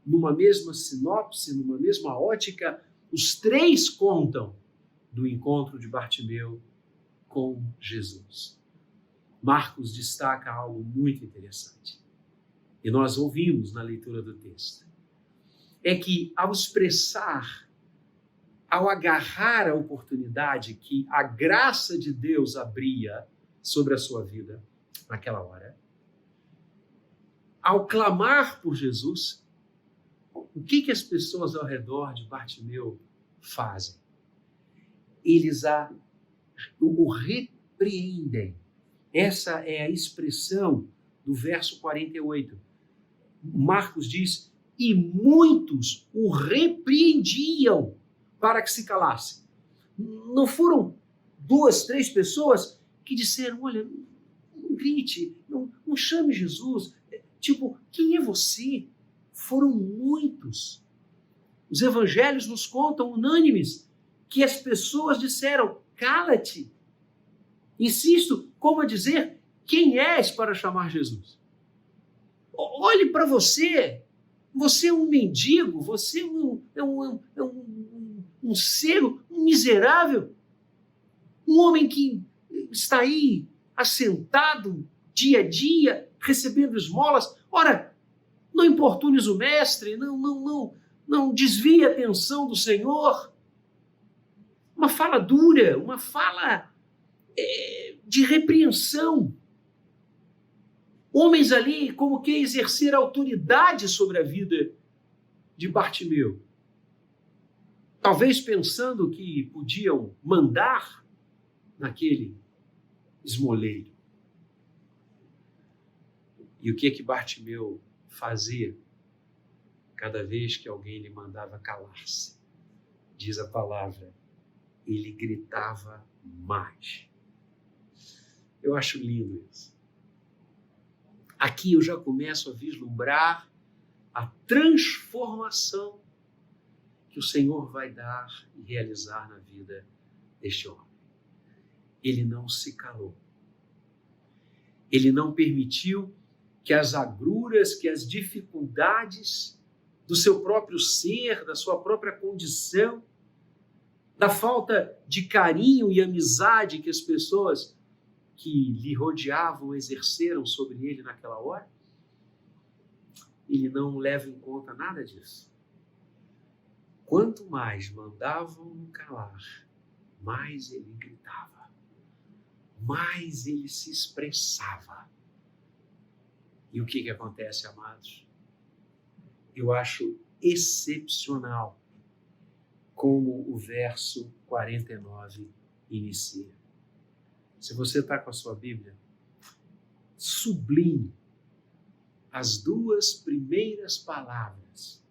numa mesma sinopse, numa mesma ótica, os três contam do encontro de Bartimeu com Jesus. Marcos destaca algo muito interessante. E nós ouvimos na leitura do texto. É que ao expressar, ao agarrar a oportunidade que a graça de Deus abria sobre a sua vida naquela hora, ao clamar por Jesus, o que as pessoas ao redor de Bartimeu fazem? Eles o repreendem. Essa é a expressão do verso 48. Marcos diz, e muitos o repreendiam para que se calasse. Não foram 2, 3 pessoas que disseram, olha, não grite, não chame Jesus. Tipo, quem é você? Foram muitos. Os evangelhos nos contam, unânimes, que as pessoas disseram, cala-te. Insisto, como a dizer, quem és para chamar Jesus? Olhe para você. Você é um mendigo, você é um ser, um miserável, um homem que está aí assentado dia a dia, recebendo esmolas. Ora, não importunes o mestre, não desvie a atenção do Senhor. Uma fala dura, uma fala de repreensão. Homens ali como que exercer autoridade sobre a vida de Bartimeu. Talvez pensando que podiam mandar naquele esmoleiro. E o que Bartimeu fazia cada vez que alguém lhe mandava calar-se? Diz a palavra, ele gritava mais. Eu acho lindo isso. Aqui eu já começo a vislumbrar a transformação que o Senhor vai dar e realizar na vida deste homem. Ele não se calou. Ele não permitiu que as agruras, que as dificuldades do seu próprio ser, da sua própria condição, da falta de carinho e amizade que as pessoas que lhe rodeavam exerceram sobre ele naquela hora, ele não leva em conta nada disso. Quanto mais mandavam-no calar, mais ele gritava, mais ele se expressava. E o que acontece, amados? Eu acho excepcional como o verso 49 inicia. Se você está com a sua Bíblia, sublinhe as duas primeiras palavras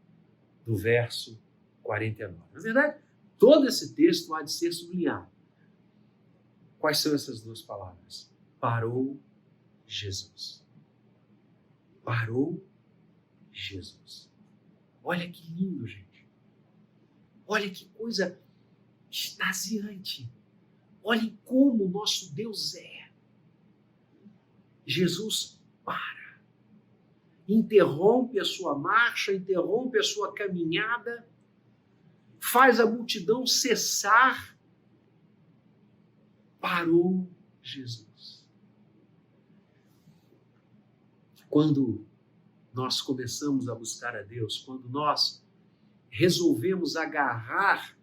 do verso 49. Na verdade, todo esse texto há de ser sublinhado. Quais são essas duas palavras? Parou Jesus. Parou Jesus. Olha que lindo, gente. Olha que coisa extasiante. Olhem como o nosso Deus é. Jesus para. Interrompe a sua marcha, interrompe a sua caminhada, faz a multidão cessar. Parou Jesus. Quando nós começamos a buscar a Deus, quando nós resolvemos agarrar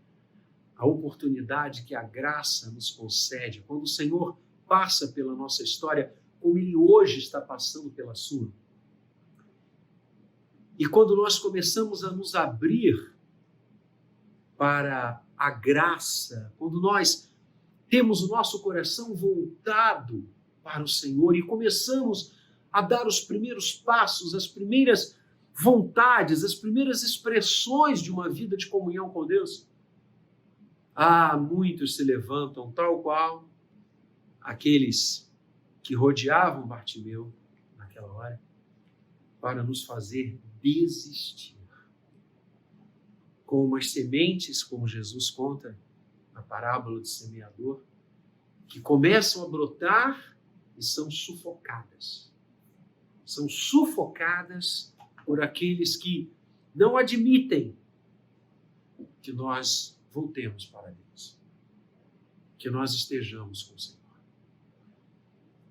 a oportunidade que a graça nos concede, quando o Senhor passa pela nossa história, como Ele hoje está passando pela sua, e quando nós começamos a nos abrir para a graça, quando nós temos o nosso coração voltado para o Senhor e começamos a dar os primeiros passos, as primeiras vontades, as primeiras expressões de uma vida de comunhão com Deus, muitos se levantam, tal qual aqueles que rodeavam Bartimeu naquela hora, para nos fazer desistir. Como as sementes, como Jesus conta na parábola do semeador, que começam a brotar e são sufocadas. São sufocadas por aqueles que não admitem que nós voltemos para Deus, que nós estejamos com o Senhor.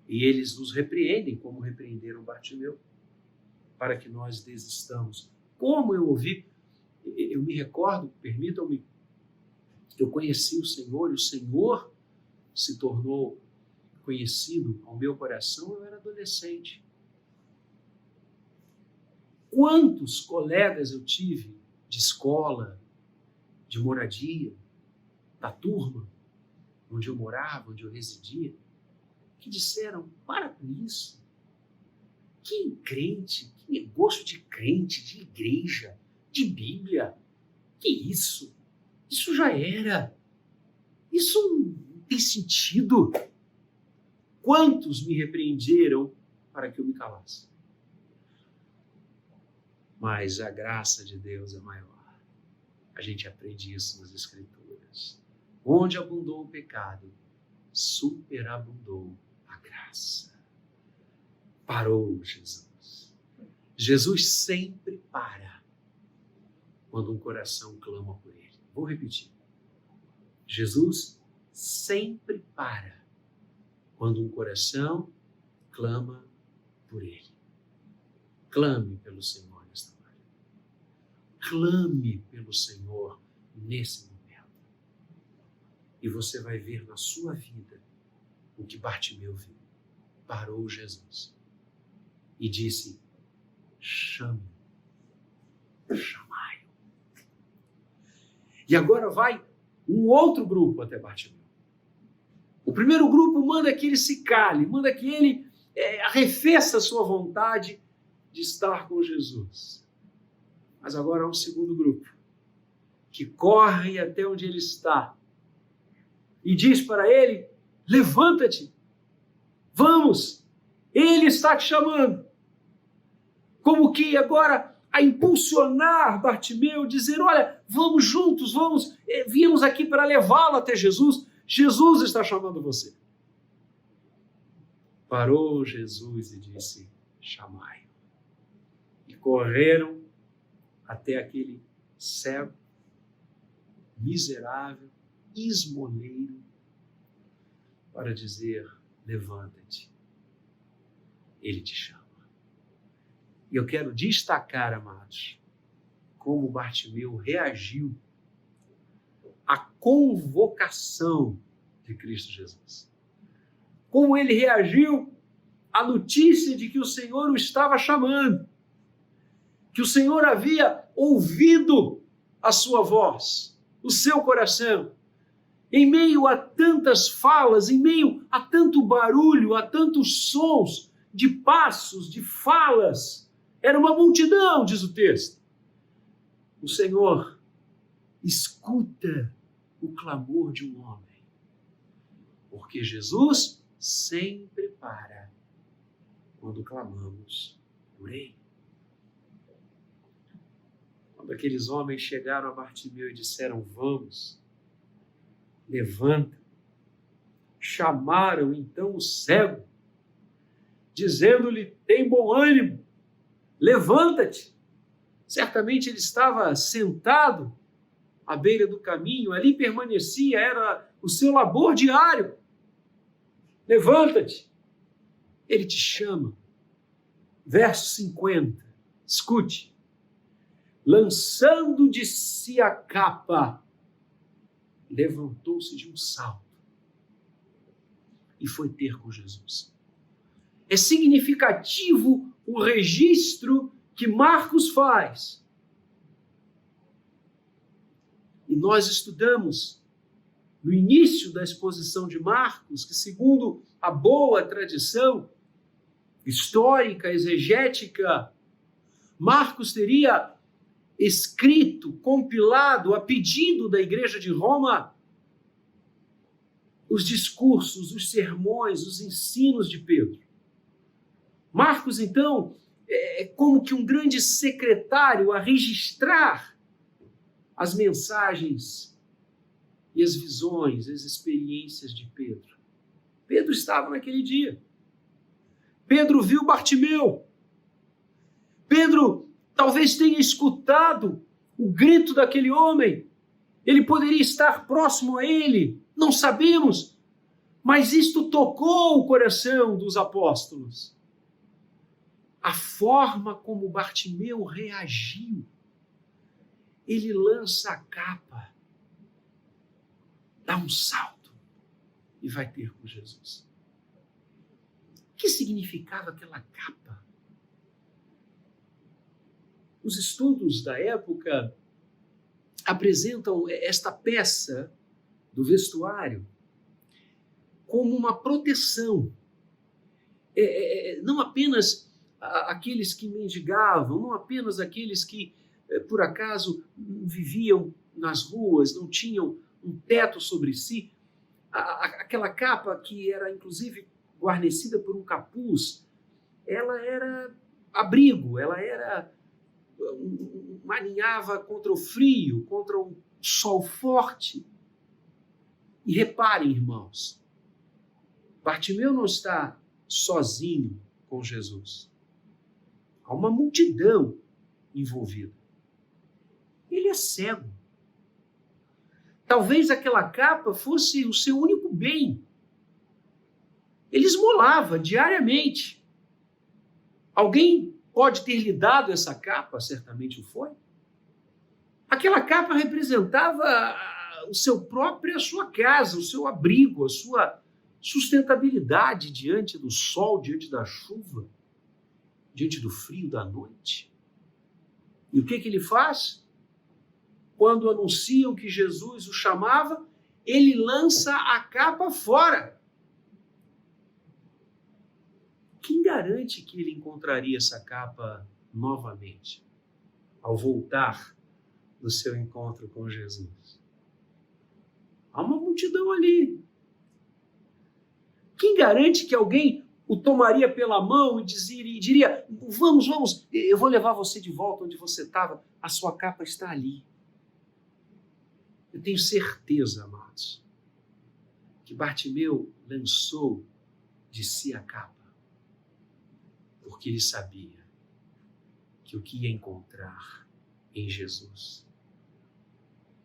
E eles nos repreendem, como repreenderam Bartimeu, para que nós desistamos. Como eu ouvi, eu me recordo, permitam-me, eu conheci o Senhor, e o Senhor se tornou conhecido ao meu coração, eu era adolescente. Quantos colegas eu tive de escola, de moradia, da turma onde eu morava, onde eu residia, que disseram, para com isso. Que crente, que negócio de crente, de igreja, de Bíblia. Que isso? Isso já era. Isso não tem sentido. Quantos me repreenderam para que eu me calasse? Mas a graça de Deus é maior. A gente aprende isso nas Escrituras. Onde abundou o pecado, superabundou a graça. Parou Jesus. Jesus sempre para quando um coração clama por Ele. Vou repetir. Jesus sempre para quando um coração clama por Ele. Clame pelo Senhor nesta manhã. Clame pelo Senhor nesse momento. E você vai ver na sua vida o que Bartimeu viu. Parou Jesus e disse: chame, chamai-o. E agora vai um outro grupo até Bartimeu. O primeiro grupo manda que ele se cale, manda que ele arrefeça a sua vontade de estar com Jesus. Mas agora há um segundo grupo que corre até onde ele está e diz para ele: levanta-te, vamos, ele está te chamando. Como que agora a impulsionar Bartimeu, dizer: olha, vamos juntos, viemos aqui para levá-lo até Jesus. Jesus está chamando você. Parou Jesus e disse: chamai-o. E correram até aquele cego, miserável, esmoleiro, para dizer: levanta-te, ele te chama. E eu quero destacar, amados, como Bartimeu reagiu à convocação de Cristo Jesus. Como ele reagiu à notícia de que o Senhor o estava chamando, que o Senhor havia ouvido a sua voz, o seu coração. Em meio a tantas falas, em meio a tanto barulho, a tantos sons de passos, de falas, era uma multidão, diz o texto. O Senhor escuta o clamor de um homem, porque Jesus sempre para quando clamamos por Ele. Quando aqueles homens chegaram a Bartimeu e disseram: vamos, levanta, chamaram então o cego, dizendo-lhe: tem bom ânimo, levanta-te. Certamente ele estava sentado à beira do caminho, ali permanecia, era o seu labor diário. Levanta-te, ele te chama. Verso 50, escute. Lançando de si a capa, levantou-se de um salto e foi ter com Jesus. É significativo o registro que Marcos faz. E nós estudamos no início da exposição de Marcos que, segundo a boa tradição histórica, exegética, Marcos teria escrito, compilado, a pedido da Igreja de Roma, os discursos, os sermões, os ensinos de Pedro. Marcos, então, é como que um grande secretário a registrar as mensagens e as visões, as experiências de Pedro. Pedro estava naquele dia. Pedro viu Bartimeu. Pedro talvez tenha escutado o grito daquele homem. Ele poderia estar próximo a ele, não sabemos, mas isto tocou o coração dos apóstolos. A forma como Bartimeu reagiu. Ele lança a capa, dá um salto e vai ter com Jesus. O que significava aquela capa? Os estudos da época apresentam esta peça do vestuário como uma proteção. Não apenas aqueles que mendigavam, não apenas aqueles que, por acaso, viviam nas ruas, não tinham um teto sobre si. Aquela capa que era, inclusive, guarnecida por um capuz, ela era abrigo, ela era aninhava contra o frio, contra um sol forte. E reparem, irmãos, Bartimeu não está sozinho com Jesus. Há uma multidão envolvida. Ele é cego. Talvez aquela capa fosse o seu único bem. Ele esmolava diariamente. Alguém pode ter lhe dado essa capa? Certamente o foi. Aquela capa representava a sua casa, o seu abrigo, a sustentabilidade diante do sol, diante da chuva, diante do frio da noite. E o que ele faz? Quando anunciam que Jesus o chamava, ele lança a capa fora. Quem garante que ele encontraria essa capa novamente, ao voltar do seu encontro com Jesus? Há uma multidão ali. Quem garante que alguém o tomaria pela mão e diria, vamos, eu vou levar você de volta onde você estava, a sua capa está ali. Eu tenho certeza, amados, que Bartimeu lançou de si a capa, porque ele sabia que o que ia encontrar em Jesus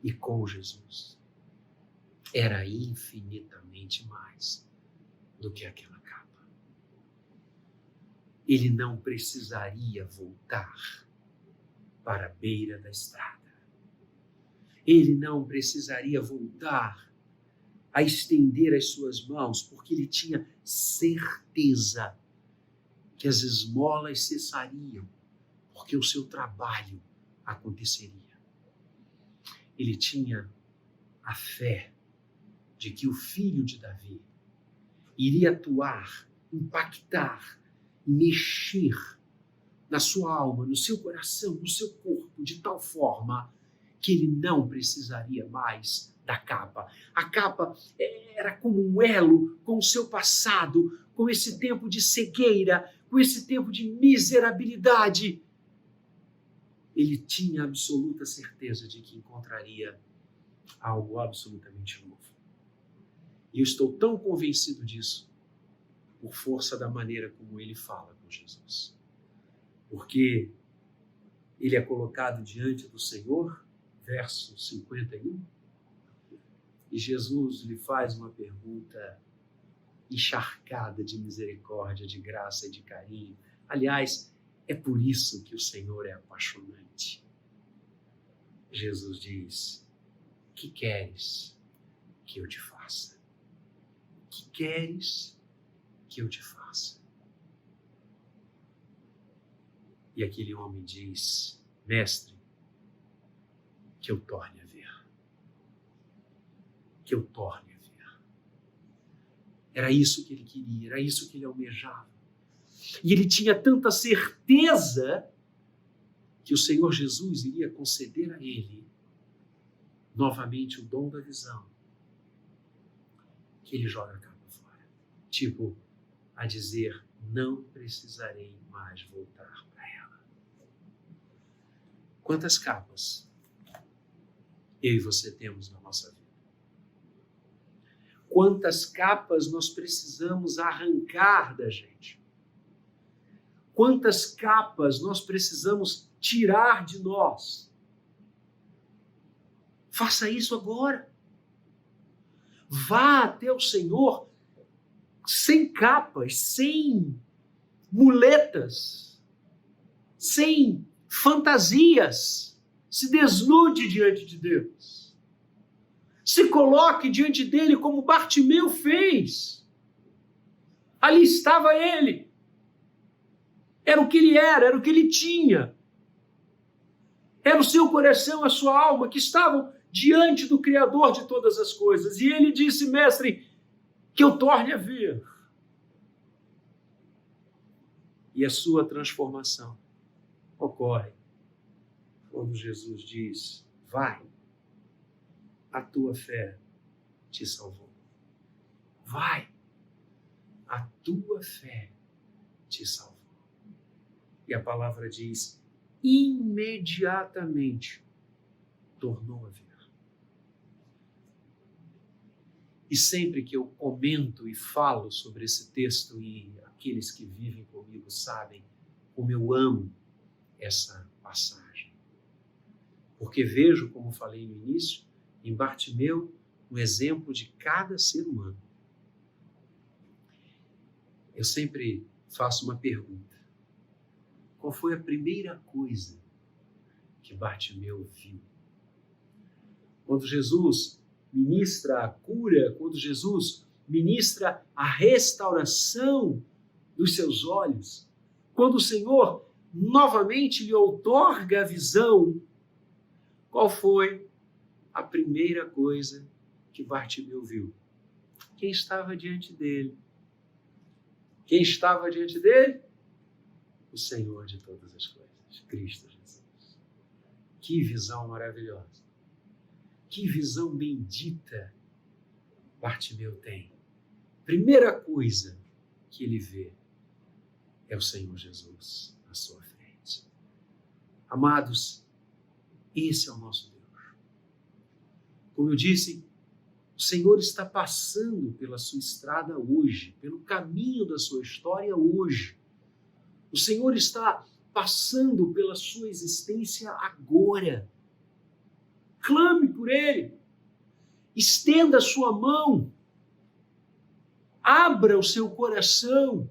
e com Jesus era infinitamente mais do que aquela capa. Ele não precisaria voltar para a beira da estrada. Ele não precisaria voltar a estender as suas mãos, porque ele tinha certeza que as esmolas cessariam, porque o seu trabalho aconteceria. Ele tinha a fé de que o filho de Davi iria atuar, impactar, mexer na sua alma, no seu coração, no seu corpo, de tal forma que ele não precisaria mais da capa. A capa era como um elo com o seu passado, com esse tempo de cegueira, com esse tempo de miserabilidade. Ele tinha absoluta certeza de que encontraria algo absolutamente novo. E eu estou tão convencido disso por força da maneira como ele fala com Jesus. Porque ele é colocado diante do Senhor, verso 51, e Jesus lhe faz uma pergunta encharcada de misericórdia, de graça e de carinho. Aliás, é por isso que o Senhor é apaixonante. Jesus diz: que queres que eu te faça? Que queres que eu te faça? E aquele homem diz: mestre, que eu torne a ver. Que eu torne a ver. Era isso que ele queria, era isso que ele almejava. E ele tinha tanta certeza que o Senhor Jesus iria conceder a ele novamente o dom da visão, que ele joga a capa fora. Tipo, a dizer, não precisarei mais voltar para ela. Quantas capas eu e você temos na nossa vida? Quantas capas nós precisamos arrancar da gente? Quantas capas nós precisamos tirar de nós? Faça isso agora. Vá até o Senhor sem capas, sem muletas, sem fantasias. Se desnude diante de Deus. Se coloque diante dele como Bartimeu fez. Ali estava ele. Era o que ele era o que ele tinha. Era o seu coração, a sua alma, que estavam diante do Criador de todas as coisas. E ele disse, mestre, que eu torne a ver. E a sua transformação ocorre quando Jesus diz, vai, a tua fé te salvou. Vai, a tua fé te salvou. E a palavra diz, imediatamente tornou a ver. E sempre que eu comento e falo sobre esse texto, e aqueles que vivem comigo sabem como eu amo essa passagem. Porque vejo, como falei no início, em Bartimeu, um exemplo de cada ser humano. Eu sempre faço uma pergunta. Qual foi a primeira coisa que Bartimeu viu? Quando Jesus ministra a cura, quando Jesus ministra a restauração dos seus olhos, quando o Senhor novamente lhe outorga a visão, qual foi a primeira coisa que Bartimeu viu? Quem estava diante dele? Quem estava diante dele? O Senhor de todas as coisas, Cristo Jesus. Que visão maravilhosa. Que visão bendita Bartimeu tem. Primeira coisa que ele vê é o Senhor Jesus à sua frente. Amados, esse é o nosso Deus. Como eu disse, o Senhor está passando pela sua estrada hoje, pelo caminho da sua história hoje. O Senhor está passando pela sua existência agora. Clame por Ele. Estenda a sua mão. Abra o seu coração.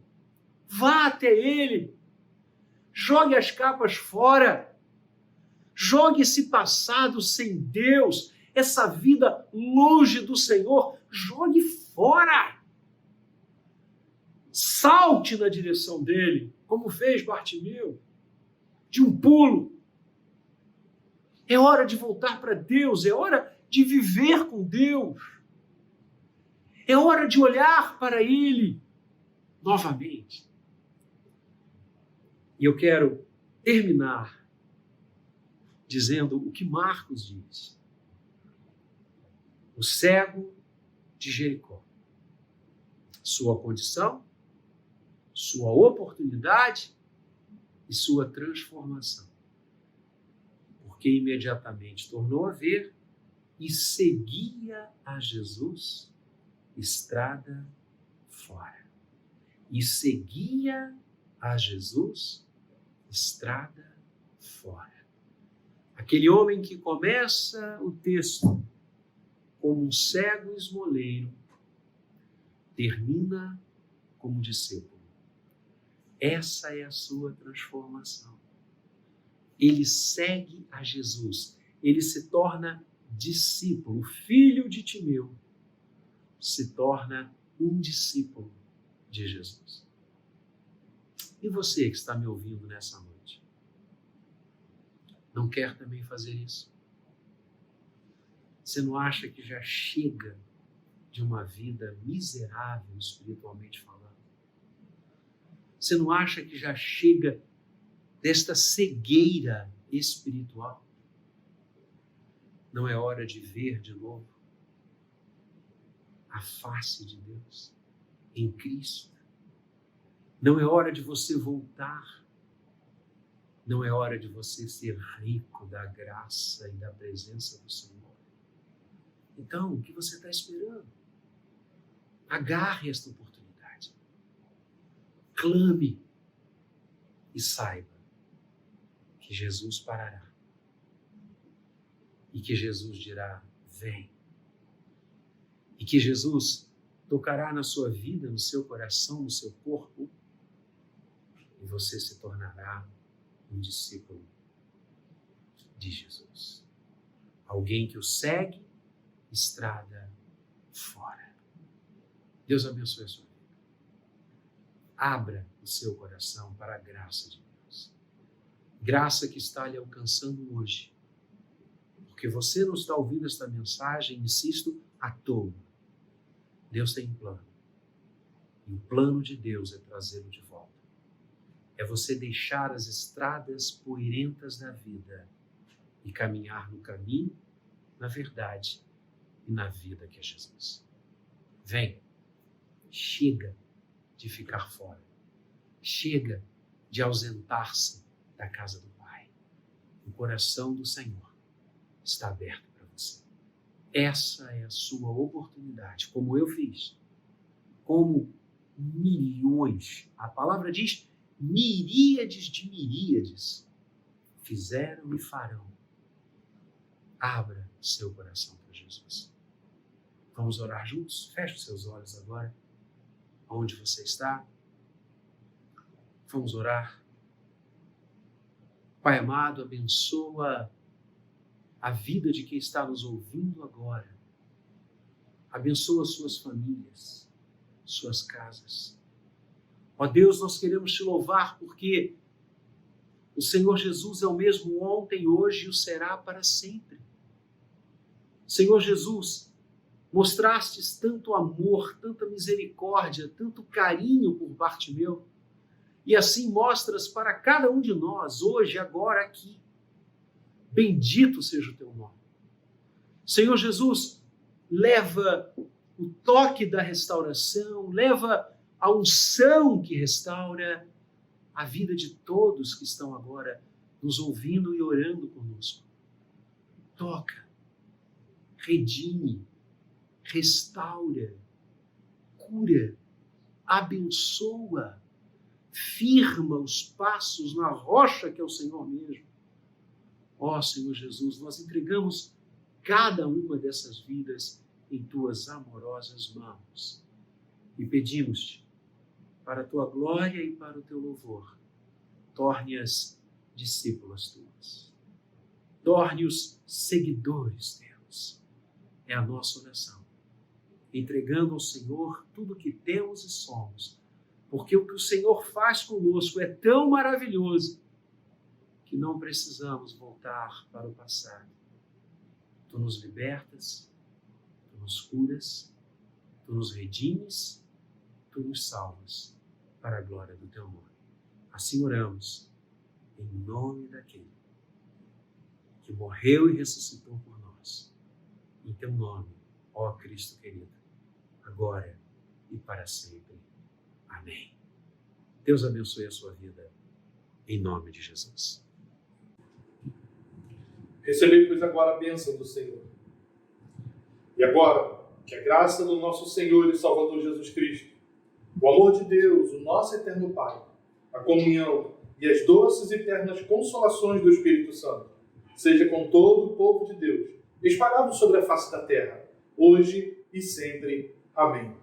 Vá até Ele. Jogue as capas fora. Jogue esse passado sem Deus, essa vida longe do Senhor. Jogue fora. Salte na direção dele, como fez Bartimeu, de um pulo. É hora de voltar para Deus, é hora de viver com Deus. É hora de olhar para Ele novamente. E eu quero terminar dizendo o que Marcos diz. O cego de Jericó. Sua condição, sua oportunidade e sua transformação. Porque imediatamente tornou a ver e seguia a Jesus estrada fora. E seguia a Jesus estrada fora. Aquele homem que começa o texto como um cego esmoleiro, termina como discípulo. Essa é a sua transformação. Ele segue a Jesus. Ele se torna discípulo. O filho de Timeu se torna um discípulo de Jesus. E você que está me ouvindo nessa noite, não quer também fazer isso? Você não acha que já chega de uma vida miserável espiritualmente falando? Você não acha que já chega desta cegueira espiritual? Não é hora de ver de novo a face de Deus em Cristo? Não é hora de você voltar? Não é hora de você ser rico da graça e da presença do Senhor? Então, o que você está esperando? Agarre esta oportunidade. Clame e saiba que Jesus parará. E que Jesus dirá, vem. E que Jesus tocará na sua vida, no seu coração, no seu corpo. E você se tornará um discípulo de Jesus. Alguém que o segue estrada fora. Deus abençoe a sua vida. Abra o seu coração para a graça de Deus. Graça que está lhe alcançando hoje. Porque você não está ouvindo esta mensagem, insisto, à toa. Deus tem um plano. E o plano de Deus é trazê-lo de volta. É você deixar as estradas poeirentas da vida e caminhar no caminho, na verdade e na vida que é Jesus. Vem, chega de ficar fora. Chega de ausentar-se da casa do Pai. O coração do Senhor está aberto para você. Essa é a sua oportunidade, como eu fiz. Como milhões, a palavra diz miríades de miríades, fizeram e farão. Abra seu coração para Jesus. Vamos orar juntos? Feche os seus olhos agora. Onde você está? Vamos orar. Pai amado, abençoa a vida de quem está nos ouvindo agora. Abençoa suas famílias. suas casas. Ó Deus, nós queremos te louvar porque o Senhor Jesus é o mesmo ontem, hoje e o será para sempre. Senhor Jesus, mostrastes tanto amor, tanta misericórdia, tanto carinho por Bartimeu, e assim mostras para cada um de nós, hoje, agora, aqui. Bendito seja o teu nome. Senhor Jesus, leva o toque da restauração, leva a unção que restaura a vida de todos que estão agora nos ouvindo e orando conosco. Toca, redime, restaura, cura, abençoa, firma os passos na rocha que é o Senhor mesmo. Ó Senhor Jesus, nós entregamos cada uma dessas vidas em tuas amorosas mãos e pedimos-te, para a tua glória e para o teu louvor, torne-as discípulas tuas. Torne-os seguidores teus. É a nossa oração. Entregando ao Senhor tudo o que temos e somos, porque o que o Senhor faz conosco é tão maravilhoso que não precisamos voltar para o passado. Tu nos libertas, tu nos curas, tu nos redimes, tu nos salvas para a glória do teu nome. Assim oramos, em nome daquele que morreu e ressuscitou por nós. Em teu nome, ó Cristo querido, agora e para sempre. Amém. Deus abençoe a sua vida, em nome de Jesus. Recebei, pois, agora a bênção do Senhor. E agora, que a graça do nosso Senhor e Salvador Jesus Cristo, o amor de Deus, o nosso eterno Pai, a comunhão e as doces e eternas consolações do Espírito Santo, seja com todo o povo de Deus, espalhado sobre a face da terra, hoje e sempre. Amém.